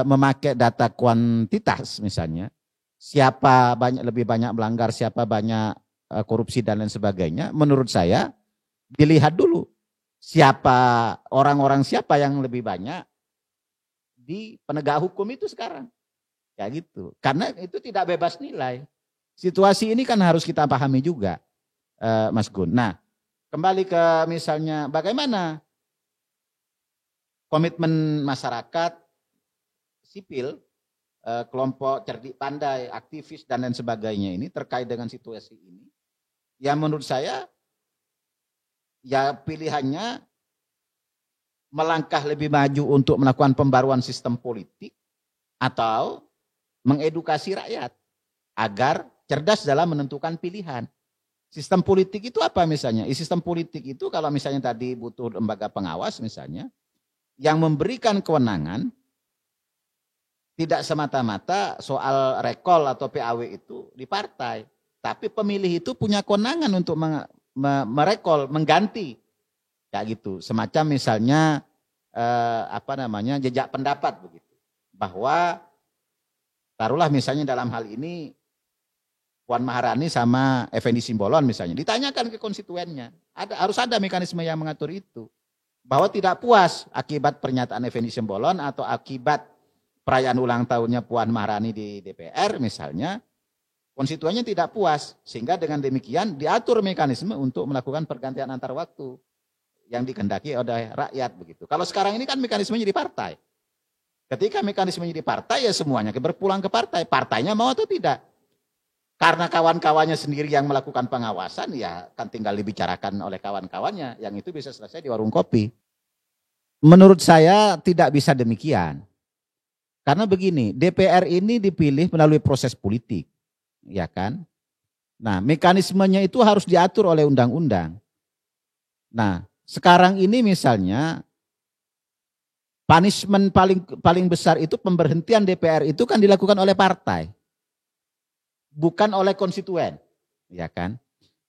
memakai data kuantitas misalnya, siapa lebih banyak melanggar, siapa banyak korupsi dan lain sebagainya, menurut saya dilihat dulu siapa orang-orang siapa yang lebih banyak di penegak hukum itu sekarang. Kayak gitu. Karena itu tidak bebas nilai. Situasi ini kan harus kita pahami juga, Mas Gun. Nah, kembali ke misalnya bagaimana komitmen masyarakat sipil, kelompok cerdik pandai, aktivis dan lain sebagainya ini terkait dengan situasi ini. Ya menurut saya ya pilihannya melangkah lebih maju untuk melakukan pembaruan sistem politik atau mengedukasi rakyat agar cerdas dalam menentukan pilihan. Sistem politik itu apa misalnya? Sistem politik itu kalau misalnya tadi butuh lembaga pengawas misalnya, yang memberikan kewenangan tidak semata-mata soal rekol atau PAW itu di partai. Tapi pemilih itu punya kewenangan untuk merekol, mengganti. Kayak gitu. Semacam misalnya jejak pendapat begitu. Bahwa taruhlah misalnya dalam hal ini Puan Maharani sama Effendi Simbolon misalnya. Ditanyakan ke konstituennya. Harus ada mekanisme yang mengatur itu. Bahwa tidak puas akibat pernyataan Effendi Simbolon atau akibat perayaan ulang tahunnya Puan Maharani di DPR misalnya. Konstituennya tidak puas. Sehingga dengan demikian diatur mekanisme untuk melakukan pergantian antar waktu. Yang dikehendaki oleh rakyat begitu. Kalau sekarang ini kan mekanismenya di partai. Ketika mekanismenya di partai ya semuanya berpulang ke partai. Partainya mau atau tidak. Karena kawan-kawannya sendiri yang melakukan pengawasan ya kan tinggal dibicarakan oleh kawan-kawannya. Yang itu bisa selesai di warung kopi. Menurut saya tidak bisa demikian. Karena begini, DPR ini dipilih melalui proses politik. Ya kan? Nah, mekanismenya itu harus diatur oleh undang-undang. Nah, sekarang ini misalnya punishment paling besar itu pemberhentian DPR itu kan dilakukan oleh partai. Bukan oleh konstituen, ya kan?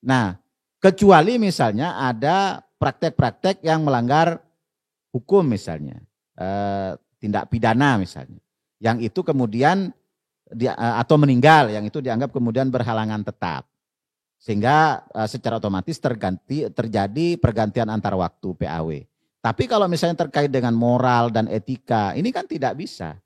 Nah, Kecuali misalnya ada praktek-praktek yang melanggar hukum misalnya, tindak pidana misalnya, yang itu kemudian atau meninggal, yang itu dianggap kemudian berhalangan tetap, sehingga secara otomatis terjadi pergantian antar waktu PAW. Tapi kalau misalnya terkait dengan moral dan etika, ini kan tidak bisa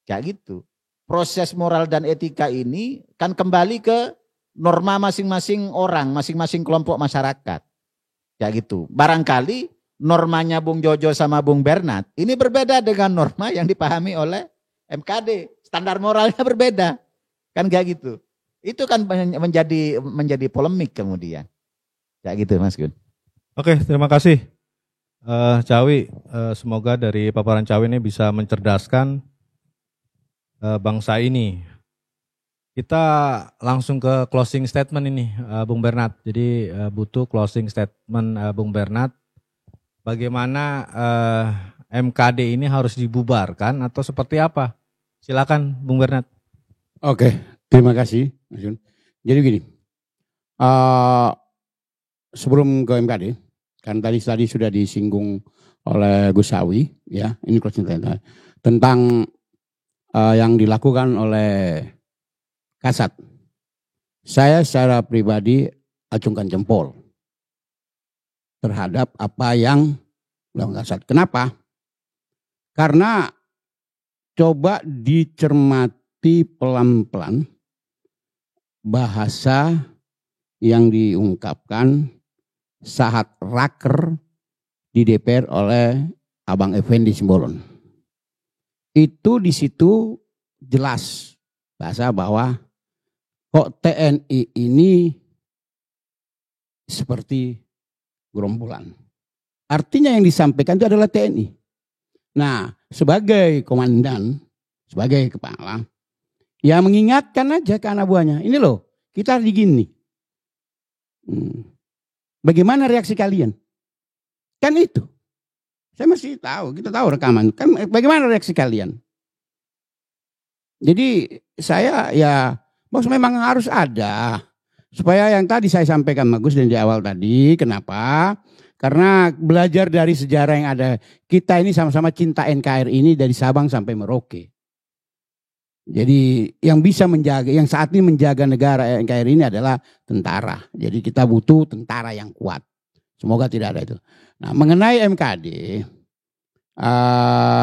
kayak gitu. Proses moral dan etika ini kan kembali ke norma masing-masing orang, masing-masing kelompok masyarakat. Kayak gitu. Barangkali normanya Bung Jojo sama Bung Bernard ini berbeda dengan norma yang dipahami oleh MKD. Standar moralnya berbeda. Kan kayak gitu. Itu kan menjadi polemik kemudian. Kayak gitu Mas Gun. Oke, terima kasih. Cawi, semoga dari paparan Cawi ini bisa mencerdaskan bangsa ini. Kita langsung ke closing statement ini, Bung Bernard. Jadi butuh closing statement Bung Bernard. Bagaimana MKD ini harus dibubarkan atau seperti apa? Silakan, Bung Bernard. Oke, terima kasih, Mas Yun. Jadi gini, sebelum ke MKD, kan tadi sudah disinggung oleh Gus Sawi, ya, ini closing statement tentang yang dilakukan oleh Kasat. Saya secara pribadi acungkan jempol terhadap apa yang dilakukan Kasat. Kenapa? Karena coba dicermati pelan-pelan bahasa yang diungkapkan saat raker di DPR oleh Abang Effendi Simbolon. Itu di situ jelas bahasa bahwa kok TNI ini seperti gerombolan. Artinya yang disampaikan itu adalah TNI. Nah, sebagai komandan, sebagai kepala, ya mengingatkan aja ke anak buahnya. Ini loh, kita digini. Bagaimana reaksi kalian? Kan itu. Saya masih tahu, kita tahu rekaman. Kan bagaimana reaksi kalian? Jadi saya ya, bos memang harus ada. Supaya yang tadi saya sampaikan bagus dan di awal tadi, kenapa? Karena belajar dari sejarah yang ada. Kita ini sama-sama cinta NKRI ini dari Sabang sampai Merauke. Jadi yang bisa menjaga, yang saat ini menjaga negara NKRI ini adalah tentara. Jadi kita butuh tentara yang kuat. Semoga tidak ada itu. Nah mengenai MKD,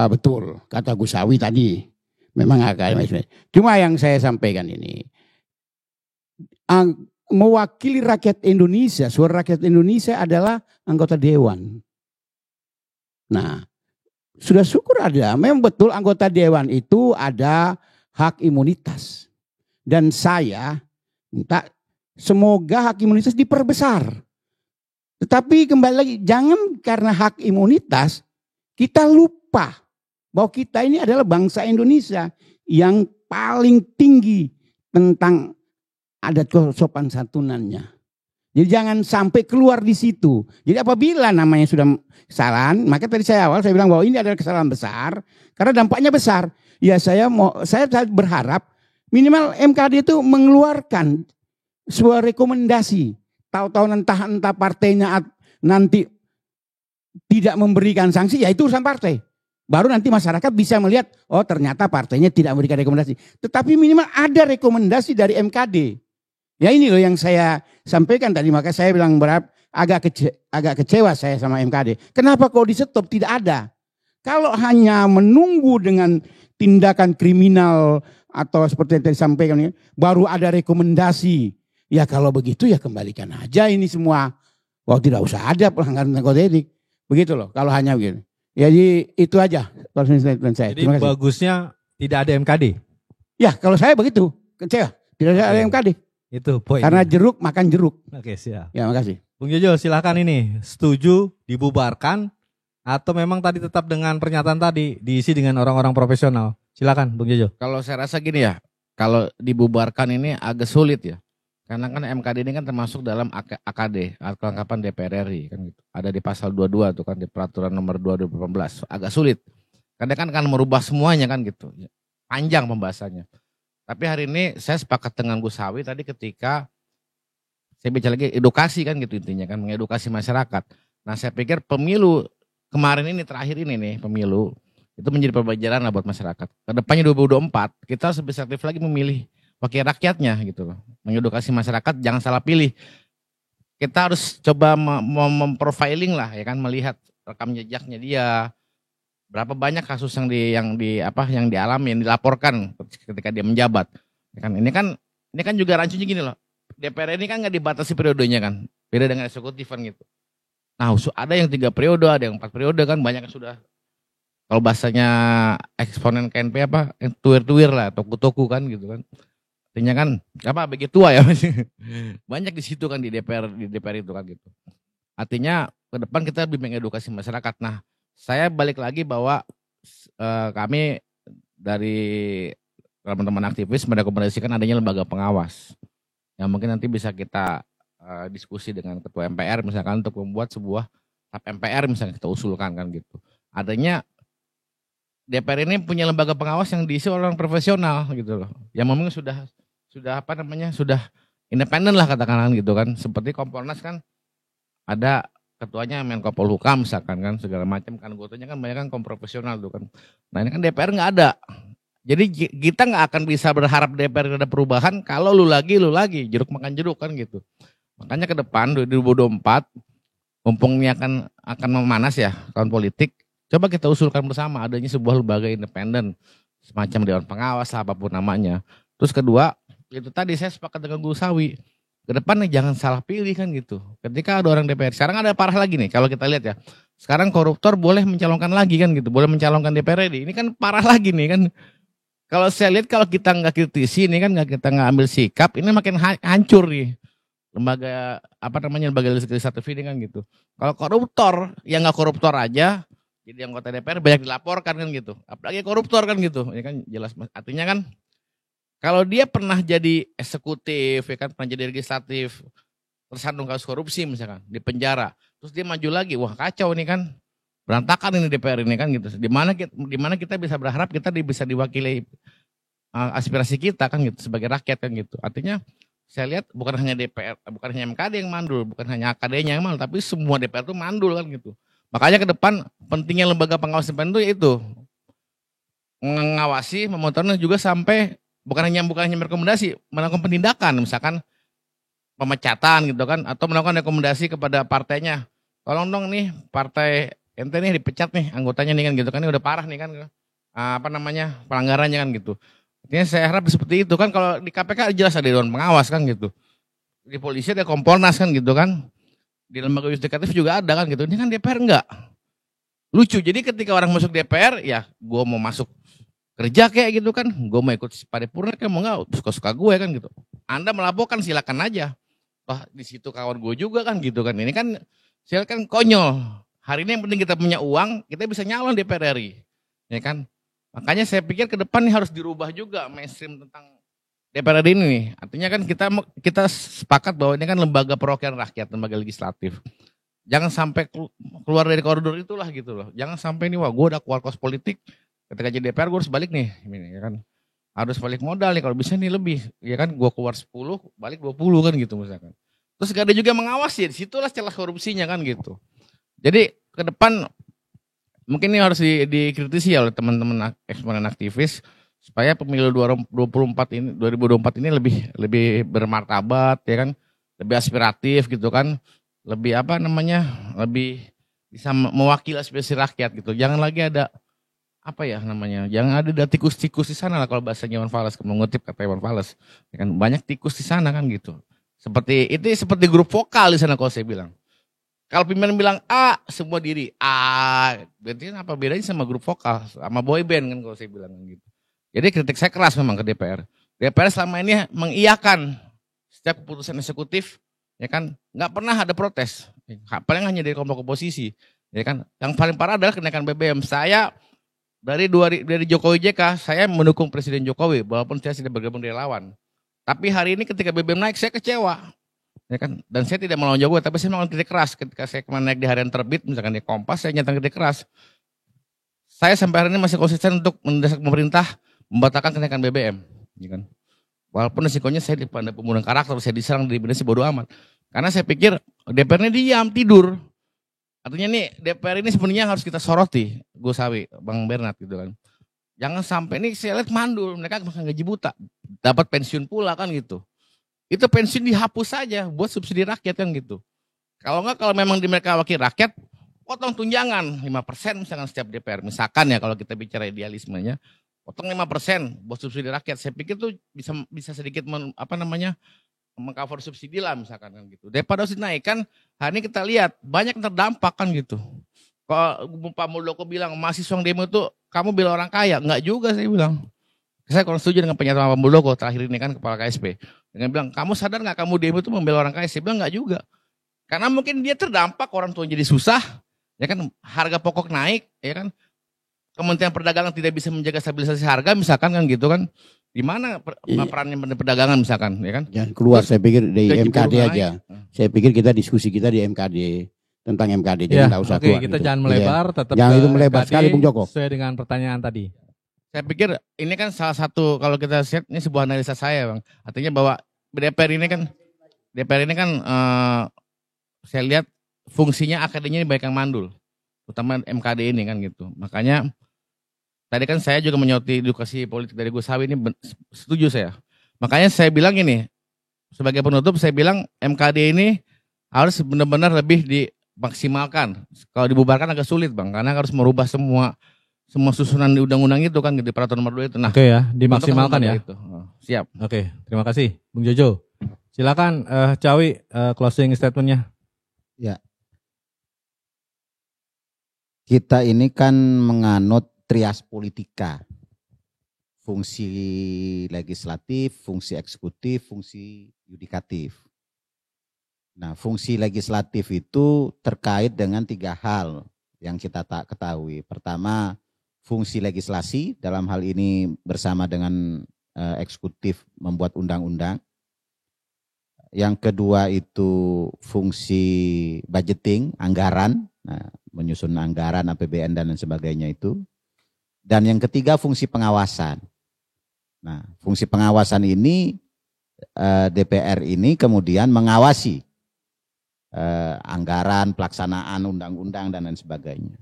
betul kata Gus Sawi tadi. Memang agak, cuma yang saya sampaikan ini, mewakili rakyat Indonesia, suara rakyat Indonesia adalah anggota dewan. Nah, sudah syukur ada, memang betul anggota dewan itu ada hak imunitas. Dan saya minta semoga hak imunitas diperbesar. Tetapi kembali lagi, jangan karena hak imunitas kita lupa bahwa kita ini adalah bangsa Indonesia yang paling tinggi tentang adat sopan santunannya. Jadi jangan sampai keluar di situ. Jadi apabila namanya sudah kesalahan, maka tadi saya bilang bahwa ini adalah kesalahan besar karena dampaknya besar. Ya saya berharap minimal MKD itu mengeluarkan sebuah rekomendasi. Tahu-tahu entah partainya nanti tidak memberikan sanksi, ya itu urusan partai. Baru nanti masyarakat bisa melihat, oh ternyata partainya tidak memberikan rekomendasi. Tetapi minimal ada rekomendasi dari MKD. Ya ini loh yang saya sampaikan tadi, maka saya bilang agak kecewa saya sama MKD. Kenapa kok di stop? Tidak ada. Kalau hanya menunggu dengan tindakan kriminal atau seperti yang tadi sampaikan, baru ada rekomendasi. Ya kalau begitu ya kembalikan aja ini semua. Wah tidak usah ada pelanggaran kode etik. Begitu loh kalau hanya begitu. Jadi itu aja closing statement saya. Jadi bagusnya tidak ada MKD? Ya kalau saya begitu, kecewa. Tidak ada MKD. Itu poin. Karena jeruk makan jeruk. Oke siap. Ya makasih. Bung Jojo silakan ini, setuju dibubarkan atau memang tadi tetap dengan pernyataan tadi diisi dengan orang-orang profesional? Silakan Bung Jojo. Kalau saya rasa gini ya, kalau dibubarkan ini agak sulit ya. Karena kan MKD ini kan termasuk dalam AKD, Alat Kelengkapan DPR RI kan gitu. Ada di pasal 22 tuh kan di peraturan nomor 2 2018. Agak sulit. Karena kan akan merubah semuanya kan gitu. Panjang pembahasannya. Tapi hari ini saya sepakat dengan Gus Sawi tadi ketika Saya bicara lagi edukasi kan gitu intinya kan, mengedukasi masyarakat. Nah saya pikir pemilu kemarin ini terakhir ini nih pemilu itu menjadi pembelajaran lah buat masyarakat. Kedepannya 2024 kita harus lebih aktif lagi memilih wakil rakyatnya gitu loh. Mengedukasi masyarakat jangan salah pilih. Kita harus coba memprofiling lah ya kan, melihat rekam jejaknya dia. Berapa banyak kasus yang dialami, yang dilaporkan ketika dia menjabat. Ya kan ini kan juga rancunya gini loh. DPR ini kan nggak dibatasi periodenya kan, beda dengan eksekutif kan gitu. Nah ada yang 3 periode, ada yang 4 periode kan, banyak yang sudah kalau bahasanya eksponen KNP yang tuir-tuir lah, toku-toku kan gitu kan. Artinya kan begitu tua ya banyak di situ kan di DPR itu kan gitu. Artinya ke depan kita lebih mengedukasi masyarakat. Nah saya balik lagi bahwa kami dari teman-teman aktivis merekomendasikan adanya lembaga pengawas yang mungkin nanti bisa kita diskusi dengan ketua MPR misalkan untuk membuat sebuah tap MPR misalnya kita usulkan kan gitu. Adanya DPR ini punya lembaga pengawas yang diisi orang profesional gitu loh. Yang memang sudah independen lah katakan gitu kan. Seperti Kompolnas kan ada ketuanya Menko Polhukam misalkan kan segala macam kan, anggotanya kan banyak kan profesional tuh kan. Nah ini kan DPR nggak ada. Jadi kita nggak akan bisa berharap DPR ada perubahan kalau lu lagi jeruk makan jeruk kan gitu. Makanya ke depan 2024 mumpung ini akan memanas ya tahun politik, coba kita usulkan bersama adanya sebuah lembaga independen semacam dewan pengawas apapun namanya. Terus kedua, itu tadi saya sepakat dengan Gus Sawi. Ke depan jangan salah pilih kan gitu. Ketika ada orang DPR, sekarang ada parah lagi nih kalau kita lihat ya. Sekarang koruptor boleh mencalonkan lagi kan gitu, boleh mencalonkan DPRD. Ini kan parah lagi nih kan. Kalau saya lihat kalau kita nggak kritisi ini kan kita nggak ambil sikap, ini makin hancur nih lembaga lembaga legislatif ini kan gitu. Kalau koruptor yang nggak koruptor aja jadi anggota DPR banyak dilaporkan kan gitu. Apalagi koruptor kan gitu. Ya kan jelas artinya kan kalau dia pernah jadi eksekutif ya kan pernah jadi legislatif tersandung kasus korupsi misalkan di penjara, terus dia maju lagi, wah kacau ini kan. Berantakan ini DPR ini kan gitu. Di mana kita bisa berharap kita bisa diwakili aspirasi kita kan gitu sebagai rakyat kan gitu. Artinya saya lihat bukan hanya DPR, bukan hanya MKD yang mandul, bukan hanya AKD-nya yang mandul, tapi semua DPR itu mandul kan gitu. Makanya ke depan pentingnya lembaga pengawas independen itu mengawasi, memonitornya juga sampai bukan hanya merekomendasi, melakukan penindakan misalkan pemecatan gitu kan atau melakukan rekomendasi kepada partainya. Tolong dong nih partai ente nih dipecat nih anggotanya nih kan gitu kan, ini udah parah nih kan pelanggarannya kan gitu. Artinya saya harap seperti itu kan. Kalau di KPK jelas ada dewan pengawas kan gitu, di polisi ada Kompolnas kan gitu kan, di lembaga yudikatif juga ada kan gitu. Ini kan DPR enggak. Lucu, jadi ketika orang masuk DPR ya gue mau masuk kerja kayak gitu kan, gue mau ikut paripurna kayak mau enggak, suka-suka gue kan gitu. Anda melaporkan silakan aja, wah di situ kawan gue juga kan gitu kan. Ini kan silakan konyol. Hari ini yang penting kita punya uang, kita bisa nyalon DPR RI, ya kan? Makanya saya pikir ke depan ini harus dirubah juga mainstream tentang DPR RI ini nih. Artinya kan kita sepakat bahwa ini kan lembaga perwakilan rakyat, lembaga legislatif. Jangan sampai keluar dari koridor itulah gitu loh. Jangan sampai nih wah gue udah keluar kos politik, ketika jadi DPR gue harus balik nih, ya kan? Harus balik modal nih kalau bisa nih lebih, ya kan? Gue keluar 10, balik 20 kan gitu misalkan. Terus gak ada juga mengawasi, disitulah celah korupsinya kan gitu. Jadi ke depan mungkin ini harus dikritisi oleh teman-teman eksponen aktivis supaya pemilu 2024 ini lebih bermartabat ya kan, lebih aspiratif gitu kan, lebih lebih bisa mewakili aspirasi rakyat gitu. Jangan lagi ada jangan ada tikus-tikus di sana lah kalau bahasanya Iwan Fals, mengutip kata Iwan Fals, ya kan banyak tikus di sana kan gitu. Seperti grup vokal di sana kalau saya bilang. Kalau pimpinan bilang A, semua diri A. Berarti apa bedanya sama grup vokal, sama boy band kan kalau saya bilang gitu. Jadi kritik saya keras memang ke DPR. DPR selama ini mengiyakan setiap keputusan eksekutif, ya kan, nggak pernah ada protes. Paling hanya dari kelompok oposisi, ya kan. Yang paling parah adalah kenaikan BBM. Saya dari Jokowi JK, saya mendukung Presiden Jokowi, walaupun saya tidak bergabung dari lawan. Tapi hari ini ketika BBM naik, saya kecewa. Ya kan? Dan saya tidak melawan Jokowi, tapi saya melawan kritik keras. Ketika saya kemarin naik di harian terbit, misalkan di Kompas, saya nyatakan kritik keras. Saya sampai hari ini masih konsisten untuk mendesak pemerintah membatalkan kenaikan BBM. Ya kan? Walaupun resikonya saya dipandang pembunuhan karakter, saya diserang di sih bodo amat. Karena saya pikir DPR ini diam, tidur. Artinya nih DPR ini sebenarnya harus kita soroti, Gus Sawi, Bang Bernard gitu kan. Jangan sampai nih saya lihat mandul, mereka makan gaji buta, dapat pensiun pula kan gitu. Itu pensiun dihapus saja buat subsidi rakyat kan gitu. Kalau enggak, kalau memang di mereka wakil rakyat, potong tunjangan 5% misalkan setiap DPR. Misalkan ya kalau kita bicara idealismenya, potong 5% buat subsidi rakyat. Saya pikir tuh bisa sedikit mengcover subsidi lah misalkan kan gitu. Daripada harus dinaikkan, hari ini kita lihat banyak yang terdampak kan gitu. Kalau Pak Muldoko bilang mahasiswa yang demo itu kamu bela orang kaya, enggak juga saya bilang. Saya kurang setuju dengan pernyataan Pak Muldoko terakhir ini kan kepala KSP. Dengan bilang kamu sadar nggak kamu demo itu membela orang kaya? Saya bilang enggak juga. Karena mungkin dia terdampak orang tua jadi susah, ya kan harga pokok naik, ya kan Kementerian Perdagangan tidak bisa menjaga stabilisasi harga misalkan kan gitu kan. Di mana perannya perdagangan misalkan, ya kan? Jangan keluar, saya pikir di MKD aja. Saya pikir kita diskusi kita di MKD tentang MKD. Jadi nggak usah keluar. Kita gitu. jangan melebar, tetap jangan itu melebar MKD, sekali, Bung Joko. Sesuai dengan pertanyaan tadi. Saya pikir ini kan salah satu kalau kita lihat ini sebuah analisa saya, Bang. Artinya bahwa DPR ini kan saya lihat fungsinya akademinya banyak yang mandul, terutama MKD ini kan gitu. Makanya tadi kan saya juga menyoroti edukasi politik dari Gus Sawi ini setuju saya. Makanya saya bilang ini, sebagai penutup saya bilang MKD ini harus benar-benar lebih dimaksimalkan. Kalau dibubarkan agak sulit Bang, karena harus merubah semua susunan di undang-undang itu kan gitu, peraturan nomor 2 itu. Nah, Oke ya, dimaksimalkan ya. itu. Siap. Oke, terima kasih Bung Jojo. Silakan Cawi closing statementnya. Ya. Kita ini kan menganut trias politika, fungsi legislatif, fungsi eksekutif, fungsi yudikatif. Nah, fungsi legislatif itu terkait dengan 3 hal yang kita tak ketahui. Pertama, fungsi legislasi, dalam hal ini bersama dengan eksekutif membuat undang-undang. Yang kedua itu fungsi budgeting, anggaran, nah, menyusun anggaran, APBN dan lain sebagainya itu. Dan yang ketiga fungsi pengawasan. Nah, fungsi pengawasan ini DPR ini kemudian mengawasi anggaran, pelaksanaan undang-undang dan lain sebagainya.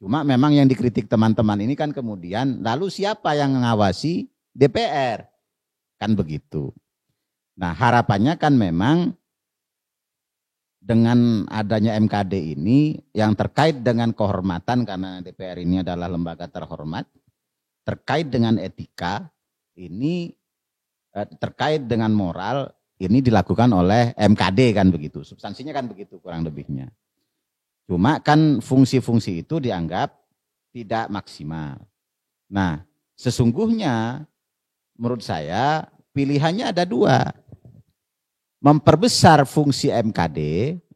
Cuma memang yang dikritik teman-teman ini kan kemudian lalu siapa yang mengawasi? DPR. Kan begitu. Nah, harapannya kan memang dengan adanya MKD ini yang terkait dengan kehormatan, karena DPR ini adalah lembaga terhormat, terkait dengan etika ini, terkait dengan moral ini dilakukan oleh MKD kan begitu. Substansinya kan begitu kurang lebihnya. Cuma kan fungsi-fungsi itu dianggap tidak maksimal. Nah, sesungguhnya menurut saya pilihannya ada 2. Memperbesar fungsi MKD,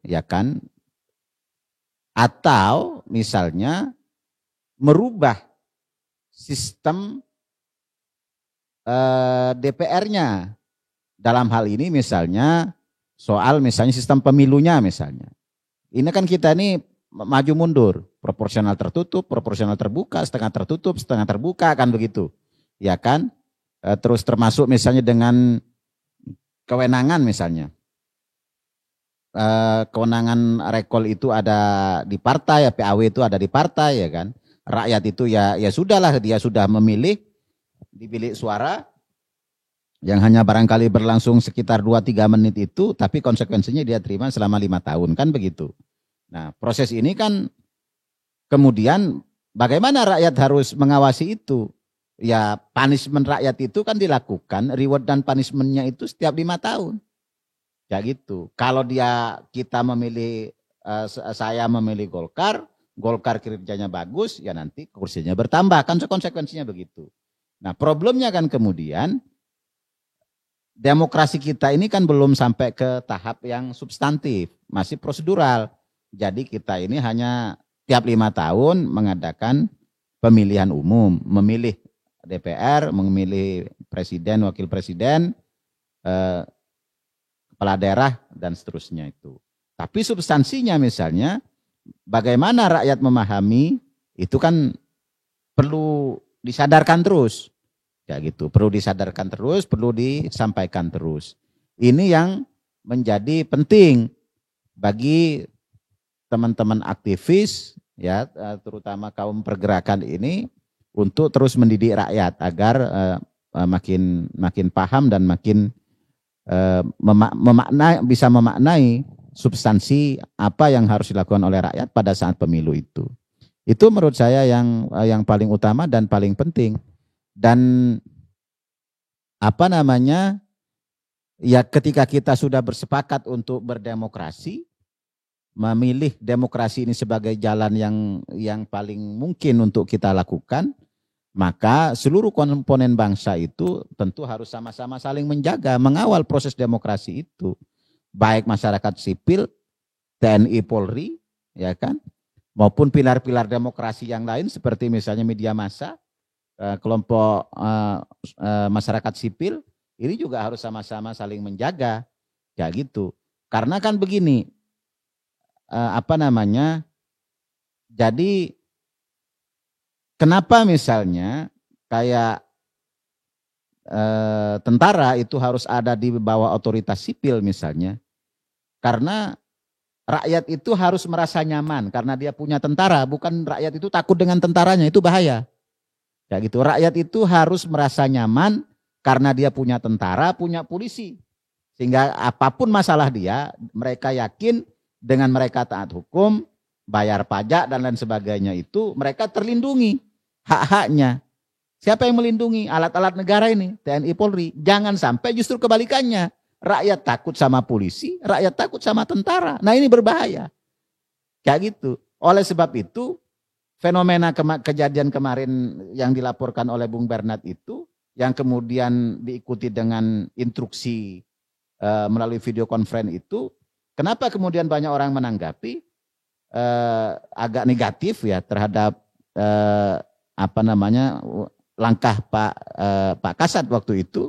ya kan, atau misalnya merubah sistem DPR-nya. Dalam hal ini misalnya soal misalnya sistem pemilunya misalnya. Ini kan kita ini maju mundur, proporsional tertutup, proporsional terbuka, setengah tertutup, setengah terbuka kan begitu. Ya kan? Terus termasuk misalnya dengan kewenangan misalnya. Kewenangan rekol itu ada di partai, PAW itu ada di partai ya kan. Rakyat itu ya sudahlah, dia sudah memilih di bilik suara yang hanya barangkali berlangsung sekitar 2-3 menit itu, tapi konsekuensinya dia terima selama 5 tahun kan begitu. Nah, proses ini kan kemudian bagaimana rakyat harus mengawasi itu? Ya, punishment rakyat itu kan dilakukan, reward dan punishment-nya itu setiap 5 tahun. Ya gitu. Kalau kita memilih, saya memilih Golkar kinerjanya bagus, ya nanti kursinya bertambah. Kan konsekuensinya begitu. Nah, problemnya kan kemudian demokrasi kita ini kan belum sampai ke tahap yang substantif, masih prosedural. Jadi kita ini hanya tiap 5 tahun mengadakan pemilihan umum, memilih DPR, memilih presiden, wakil presiden, kepala daerah dan seterusnya itu. Tapi substansinya misalnya bagaimana rakyat memahami itu kan perlu disadarkan terus. Kayak gitu. Perlu disadarkan terus, perlu disampaikan terus. Ini yang menjadi penting bagi teman-teman aktivis, ya, terutama kaum pergerakan ini, untuk terus mendidik rakyat agar makin paham dan makin bisa memaknai substansi apa yang harus dilakukan oleh rakyat pada saat pemilu itu. Itu menurut saya yang paling utama dan paling penting. Dan ya ketika kita sudah bersepakat untuk berdemokrasi, memilih demokrasi ini sebagai jalan yang paling mungkin untuk kita lakukan, maka seluruh komponen bangsa itu tentu harus sama-sama saling menjaga, mengawal proses demokrasi itu. Baik masyarakat sipil, TNI, Polri, ya kan, maupun pilar-pilar demokrasi yang lain seperti misalnya media massa, kelompok masyarakat sipil, ini juga harus sama-sama saling menjaga, kayak gitu. Karena kan begini, jadi kenapa misalnya kayak tentara itu harus ada di bawah otoritas sipil misalnya? Karena rakyat itu harus merasa nyaman karena dia punya tentara, bukan rakyat itu takut dengan tentaranya, itu bahaya. Kayak gitu. Rakyat itu harus merasa nyaman karena dia punya tentara, punya polisi. Sehingga apapun masalah dia, mereka yakin dengan mereka taat hukum, bayar pajak dan lain sebagainya itu, mereka terlindungi hak-haknya. Siapa yang melindungi? Alat-alat negara ini, TNI, Polri. Jangan sampai justru kebalikannya. Rakyat takut sama polisi, rakyat takut sama tentara. Nah ini berbahaya. Kayak gitu. Oleh sebab itu, fenomena kejadian kemarin yang dilaporkan oleh Bung Bernard itu, yang kemudian diikuti dengan instruksi melalui video conference itu, kenapa kemudian banyak orang menanggapi agak negatif ya terhadap langkah Pak Kasat waktu itu,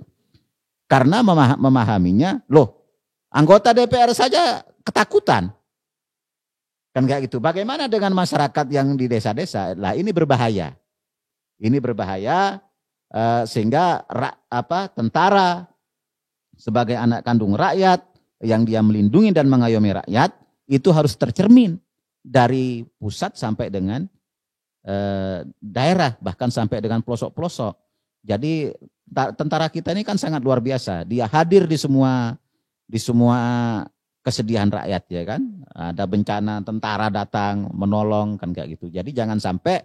karena memahaminya, loh anggota DPR saja ketakutan. Kan kayak gitu. Bagaimana dengan masyarakat yang di desa-desa? Lah ini berbahaya. Ini berbahaya sehingga tentara sebagai anak kandung rakyat yang dia melindungi dan mengayomi rakyat itu harus tercermin dari pusat sampai dengan daerah, bahkan sampai dengan pelosok-pelosok. Jadi tentara kita ini kan sangat luar biasa. Dia hadir di semua kesedihan rakyat, ya kan. Ada bencana, tentara datang menolong, kan kayak gitu. Jadi jangan sampai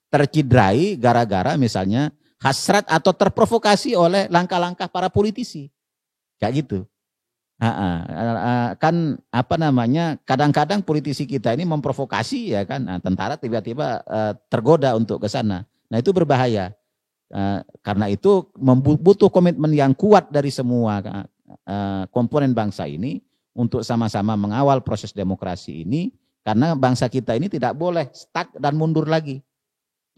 tercidrai gara-gara misalnya hasrat atau terprovokasi oleh langkah-langkah para politisi, kayak gitu. Kan kadang-kadang politisi kita ini memprovokasi, ya kan. Nah, tentara tiba-tiba tergoda untuk ke sana. Nah itu berbahaya. Karena itu butuh komitmen yang kuat dari semua komponen bangsa ini untuk sama-sama mengawal proses demokrasi ini, karena bangsa kita ini tidak boleh stuck dan mundur lagi.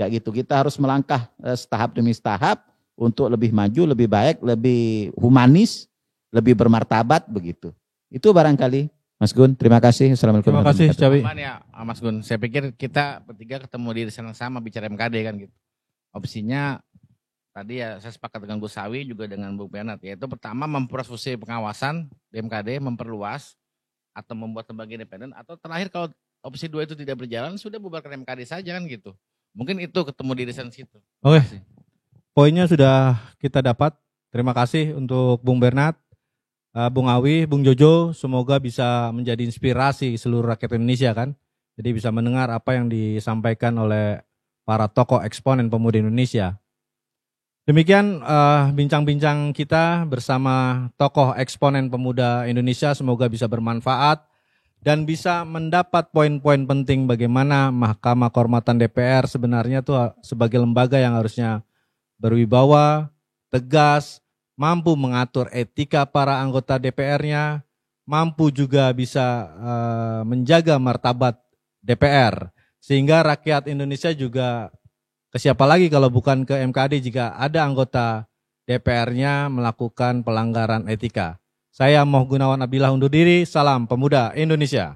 Ya gitu, kita harus melangkah setahap demi setahap untuk lebih maju, lebih baik, lebih humanis, lebih bermartabat begitu. Itu barangkali Mas Gun, terima kasih. Assalamualaikum. Terima kasih Cawi. Ya Mas Gun, saya pikir kita bertiga ketemu di sana sama bicara MKD kan gitu. Opsinya tadi ya saya sepakat dengan Gus Sawi juga dengan Bung Bernard, yaitu pertama memperluas fungsi pengawasan di MKD, memperluas atau membuat lembaga independen, atau terakhir kalau opsi 2 itu tidak berjalan sudah bubarkan MKD saja kan gitu. Mungkin itu ketemu di desain situ. Oke. Poinnya sudah kita dapat. Terima kasih untuk Bung Bernard, Bung Awi, Bung Jojo, semoga bisa menjadi inspirasi seluruh rakyat Indonesia kan. Jadi bisa mendengar apa yang disampaikan oleh para tokoh eksponen pemuda Indonesia. Demikian bincang-bincang kita bersama tokoh eksponen pemuda Indonesia, semoga bisa bermanfaat dan bisa mendapat poin-poin penting bagaimana Mahkamah Kehormatan DPR sebenarnya itu sebagai lembaga yang harusnya berwibawa, tegas, mampu mengatur etika para anggota DPR-nya, mampu juga bisa menjaga martabat DPR, sehingga rakyat Indonesia juga ke siapa lagi kalau bukan ke MKD jika ada anggota DPR-nya melakukan pelanggaran etika. Saya Moh Gunawan Abdillah undur diri, salam pemuda Indonesia.